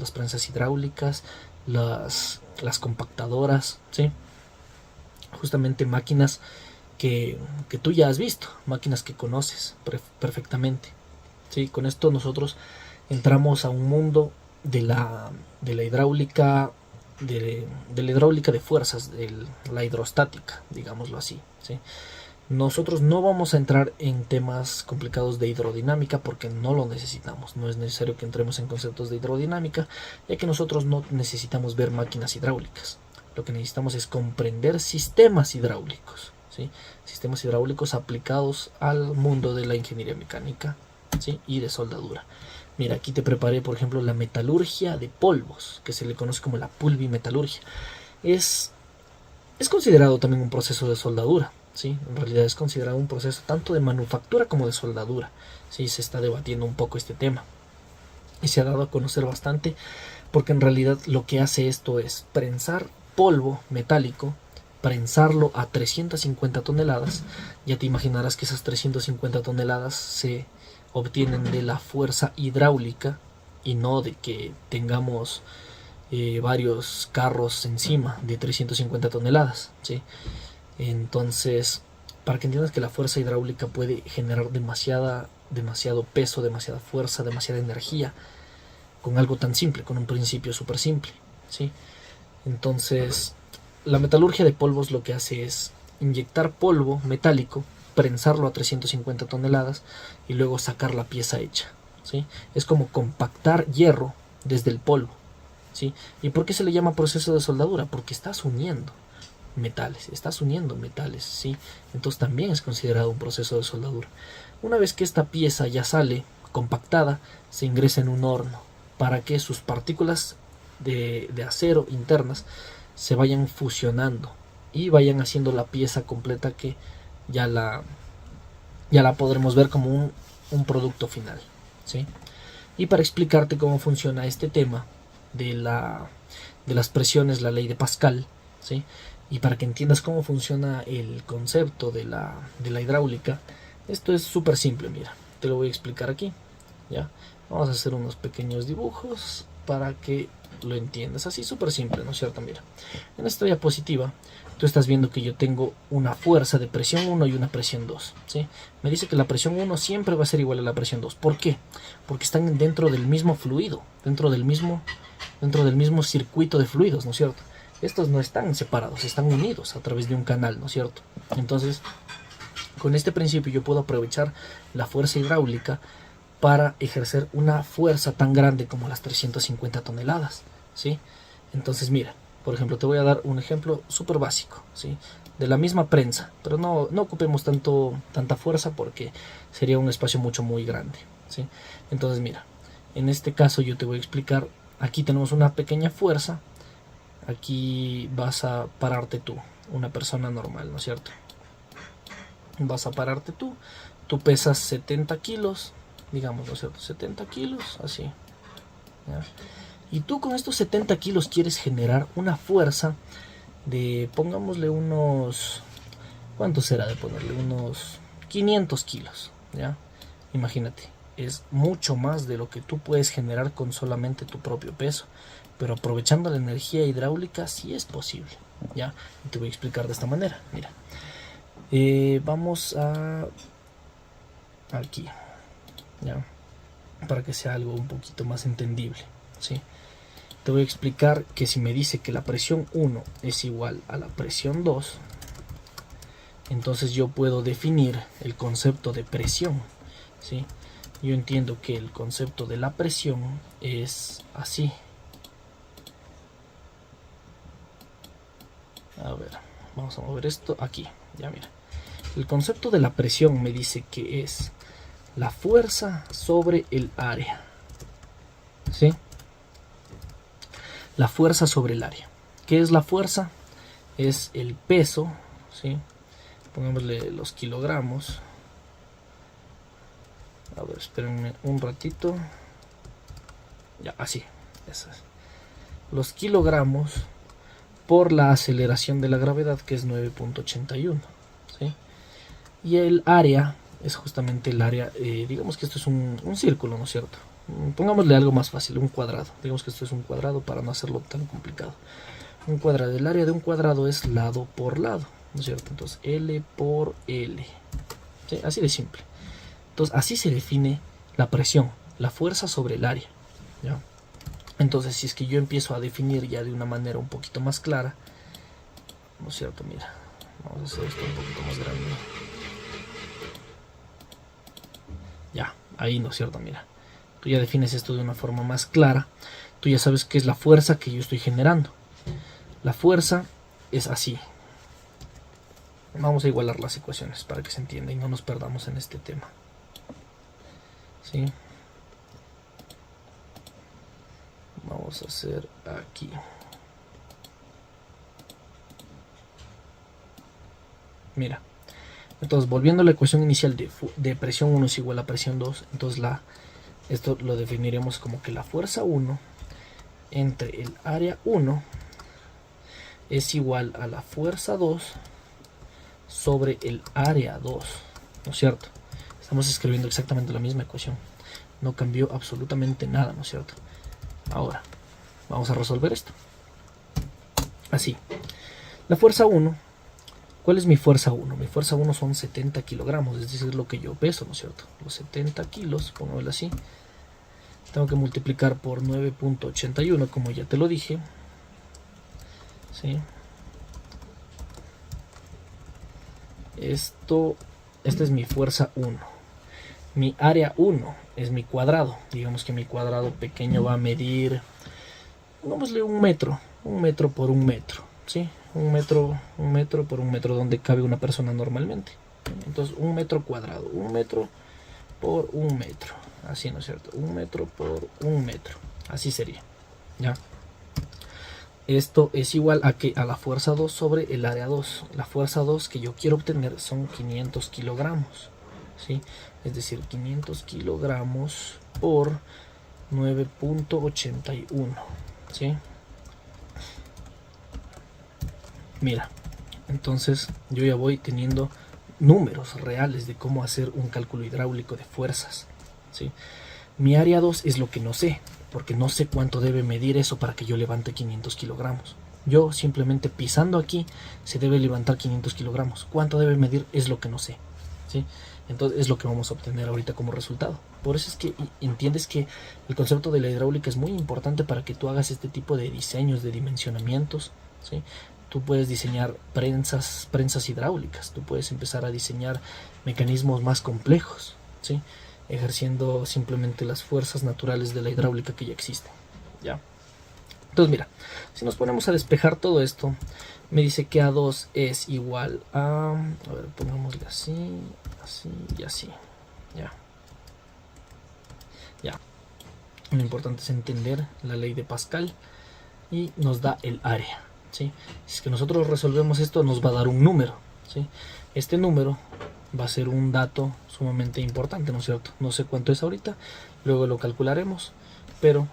hidráulicas, las compactadoras, ¿sí? Justamente máquinas que tú ya has visto, máquinas que conoces perfectamente, ¿sí? Con esto nosotros entramos a un mundo de la hidráulica, de la hidráulica de fuerzas, de la hidrostática, digámoslo así, ¿sí? Nosotros no vamos a entrar en temas complicados de hidrodinámica porque no lo necesitamos. No es necesario que entremos en conceptos de hidrodinámica, ya que nosotros no necesitamos ver máquinas hidráulicas. Lo que necesitamos es comprender sistemas hidráulicos, ¿sí? Sistemas hidráulicos aplicados al mundo de la ingeniería mecánica, ¿sí? Y de soldadura. Mira, aquí te preparé, por ejemplo, la metalurgia de polvos, que se le conoce como la pulvimetalurgia. Es considerado también un proceso de soldadura, ¿sí? En realidad es considerado un proceso tanto de manufactura como de soldadura, ¿sí? Se está debatiendo un poco este tema y se ha dado a conocer bastante, porque en realidad lo que hace esto es prensar polvo metálico, prensarlo a 350 toneladas. Ya te imaginarás que esas 350 toneladas se obtienen de la fuerza hidráulica y no de que tengamos varios carros encima de 350 toneladas, ¿sí? Entonces, para que entiendas que la fuerza hidráulica puede generar demasiado peso, demasiada fuerza, demasiada energía con algo tan simple, con un principio súper simple, ¿sí? Entonces, la metalurgia de polvos lo que hace es inyectar polvo metálico, prensarlo a 350 toneladas y luego sacar la pieza hecha, ¿sí? Es como compactar hierro desde el polvo, ¿sí? ¿Y por qué se le llama proceso de soldadura? Porque estás uniendo metales, ¿sí? Entonces también es considerado un proceso de soldadura. Una vez que esta pieza ya sale compactada, se ingresa en un horno para que sus partículas de acero internas se vayan fusionando y vayan haciendo la pieza completa que ya la podremos ver como un producto final, ¿sí? Y para explicarte cómo funciona este tema de las presiones, la ley de Pascal, ¿sí? Y para que entiendas cómo funciona el concepto de la hidráulica, esto es súper simple. Mira, te lo voy a explicar aquí, ¿ya? Vamos a hacer unos pequeños dibujos para que lo entiendas, así súper simple, ¿no es cierto? Mira, en esta diapositiva tú estás viendo que yo tengo una fuerza de presión 1 y una presión 2, ¿sí? Me dice que la presión 1 siempre va a ser igual a la presión 2. ¿Por qué? Porque están dentro del mismo fluido, dentro del mismo circuito de fluidos, ¿no es cierto? Estos no están separados, están unidos a través de un canal, ¿no es cierto? Entonces, con este principio yo puedo aprovechar la fuerza hidráulica para ejercer una fuerza tan grande como las 350 toneladas, ¿sí? Entonces, mira, por ejemplo, te voy a dar un ejemplo súper básico, ¿sí? De la misma prensa, pero no ocupemos tanta fuerza porque sería un espacio muy grande, ¿sí? Entonces, mira, en este caso yo te voy a explicar. Aquí tenemos una pequeña fuerza. Aquí vas a pararte tú, una persona normal, ¿no es cierto? Vas a pararte tú pesas 70 kilos, digamos, ¿no es cierto? 70 kilos, así, ¿ya? Y tú con estos 70 kilos quieres generar una fuerza de, pongámosle unos, ¿cuánto será de ponerle? Unos 500 kilos, ¿ya? Imagínate, es mucho más de lo que tú puedes generar con solamente tu propio peso. Pero aprovechando la energía hidráulica sí es posible, ¿ya? Y te voy a explicar de esta manera. Mira, vamos a aquí, ¿ya? Para que sea algo un poquito más entendible, ¿sí? Te voy a explicar que si me dice que la presión 1 es igual a la presión 2, entonces yo puedo definir el concepto de presión, ¿sí? Yo entiendo que el concepto de la presión es así. A ver, vamos a mover esto aquí. Ya mira. El concepto de la presión me dice que es la fuerza sobre el área, ¿sí? La fuerza sobre el área. ¿Qué es la fuerza? Es el peso, ¿sí? Pongámosle los kilogramos. A ver, espérenme un ratito. Ya, así. Eso es. Los kilogramos por la aceleración de la gravedad, que es 9.81, ¿sí? Y el área es justamente el área, digamos que esto es un círculo, ¿no es cierto? Pongámosle algo más fácil, un cuadrado. Digamos que esto es un cuadrado para no hacerlo tan complicado. Un cuadrado, el área de un cuadrado es lado por lado, ¿no es cierto? Entonces L por L, ¿sí? Así de simple. Entonces así se define la presión, la fuerza sobre el área, ¿ya? Entonces si es que yo empiezo a definir ya de una manera un poquito más clara, ¿no es cierto? Mira, vamos a hacer esto un poquito más grande. Ya, ahí, ¿no es cierto? Mira, tú ya defines esto de una forma más clara. Tú ya sabes qué es la fuerza que yo estoy generando. La fuerza es así. Vamos a igualar las ecuaciones para que se entienda y no nos perdamos en este tema, ¿sí? Vamos a hacer aquí. Mira. Entonces, volviendo a la ecuación inicial de presión 1 es igual a presión 2, entonces esto lo definiremos como que la fuerza 1 entre el área 1 es igual a la fuerza 2 sobre el área 2, ¿no es cierto? Estamos escribiendo exactamente la misma ecuación, no cambió absolutamente nada, ¿no es cierto? Ahora, vamos a resolver esto. Así, la fuerza 1, ¿cuál es mi fuerza 1? Mi fuerza 1 son 70 kilogramos, es decir, lo que yo peso, ¿no es cierto? Los 70 kilos, pongámoslo así, tengo que multiplicar por 9.81, como ya te lo dije, ¿sí? Esta es mi fuerza 1. Mi área 1 es mi cuadrado. Digamos que mi cuadrado pequeño va a medir, pongámosle un metro por un metro, ¿sí? Un metro por un metro, donde cabe una persona normalmente. Entonces, un metro cuadrado, un metro por un metro, así, ¿no es cierto? Un metro por un metro, así sería, ¿ya? Esto es igual a la fuerza 2 sobre el área 2. La fuerza 2 que yo quiero obtener son 500 kilogramos, ¿sí? Es decir, 500 kilogramos por 9.81, ¿sí? Mira, entonces yo ya voy teniendo números reales de cómo hacer un cálculo hidráulico de fuerzas, ¿sí? Mi área 2 es lo que no sé, porque no sé cuánto debe medir eso para que yo levante 500 kilogramos. Yo simplemente pisando aquí se debe levantar 500 kilogramos. ¿Cuánto debe medir? Es lo que no sé, ¿sí? Entonces es lo que vamos a obtener ahorita como resultado. Por eso es que entiendes que el concepto de la hidráulica es muy importante para que tú hagas este tipo de diseños, de dimensionamientos, ¿sí? Tú puedes diseñar prensas hidráulicas, tú puedes empezar a diseñar mecanismos más complejos, ¿sí? Ejerciendo simplemente las fuerzas naturales de la hidráulica que ya existen, ¿ya? Entonces mira, si nos ponemos a despejar todo esto, me dice que A2 es igual a ver, pongámosle así, así y así, ya. Lo importante es entender la ley de Pascal y nos da el área, ¿sí? Si es que nosotros resolvemos esto, nos va a dar un número, ¿sí? Este número va a ser un dato sumamente importante, ¿no es cierto? No sé cuánto es ahorita, luego lo calcularemos, pero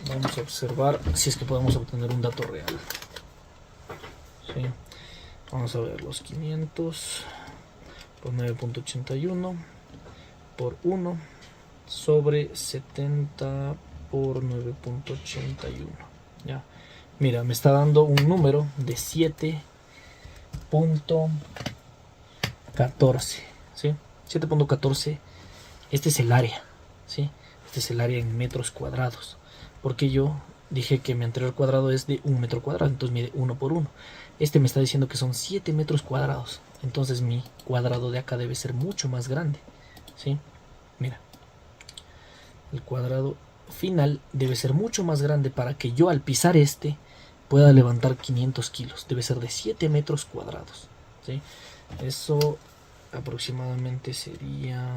vamos a observar si es que podemos obtener un dato real, ¿sí? Vamos a ver los 500 por 9.81 por 1 sobre 70 por 9.81, ¿ya? Mira, me está dando un número de 7.14, ¿sí? 7.14 este es el área, ¿sí? Este es el área en metros cuadrados, porque yo dije que mi anterior cuadrado es de 1 metro cuadrado, entonces mide 1 por 1. Este me está diciendo que son 7 metros cuadrados, entonces mi cuadrado de acá debe ser mucho más grande, ¿sí? Mira, el cuadrado final debe ser mucho más grande para que yo al pisar este pueda levantar 500 kilos. Debe ser de 7 metros cuadrados, ¿sí? Eso aproximadamente sería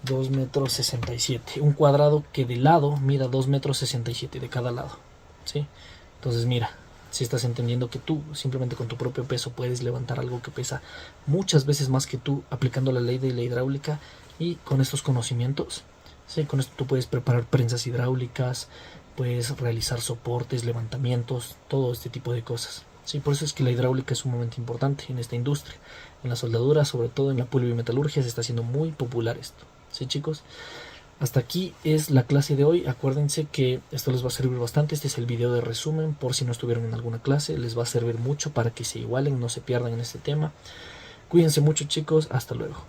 2 metros 67. Un cuadrado que de lado mida 2 metros 67 de cada lado, ¿sí? Entonces mira, si estás entendiendo que tú simplemente con tu propio peso puedes levantar algo que pesa muchas veces más que tú aplicando la ley de la hidráulica y con estos conocimientos, ¿sí? Con esto tú puedes preparar prensas hidráulicas, puedes realizar soportes, levantamientos, todo este tipo de cosas. Sí, por eso es que la hidráulica es sumamente importante en esta industria. En la soldadura, sobre todo en la polimetalurgia, se está haciendo muy popular esto. Sí, chicos. Hasta aquí es la clase de hoy. Acuérdense que esto les va a servir bastante. Este es el video de resumen por si no estuvieron en alguna clase. Les va a servir mucho para que se igualen, no se pierdan en este tema. Cuídense mucho, chicos. Hasta luego.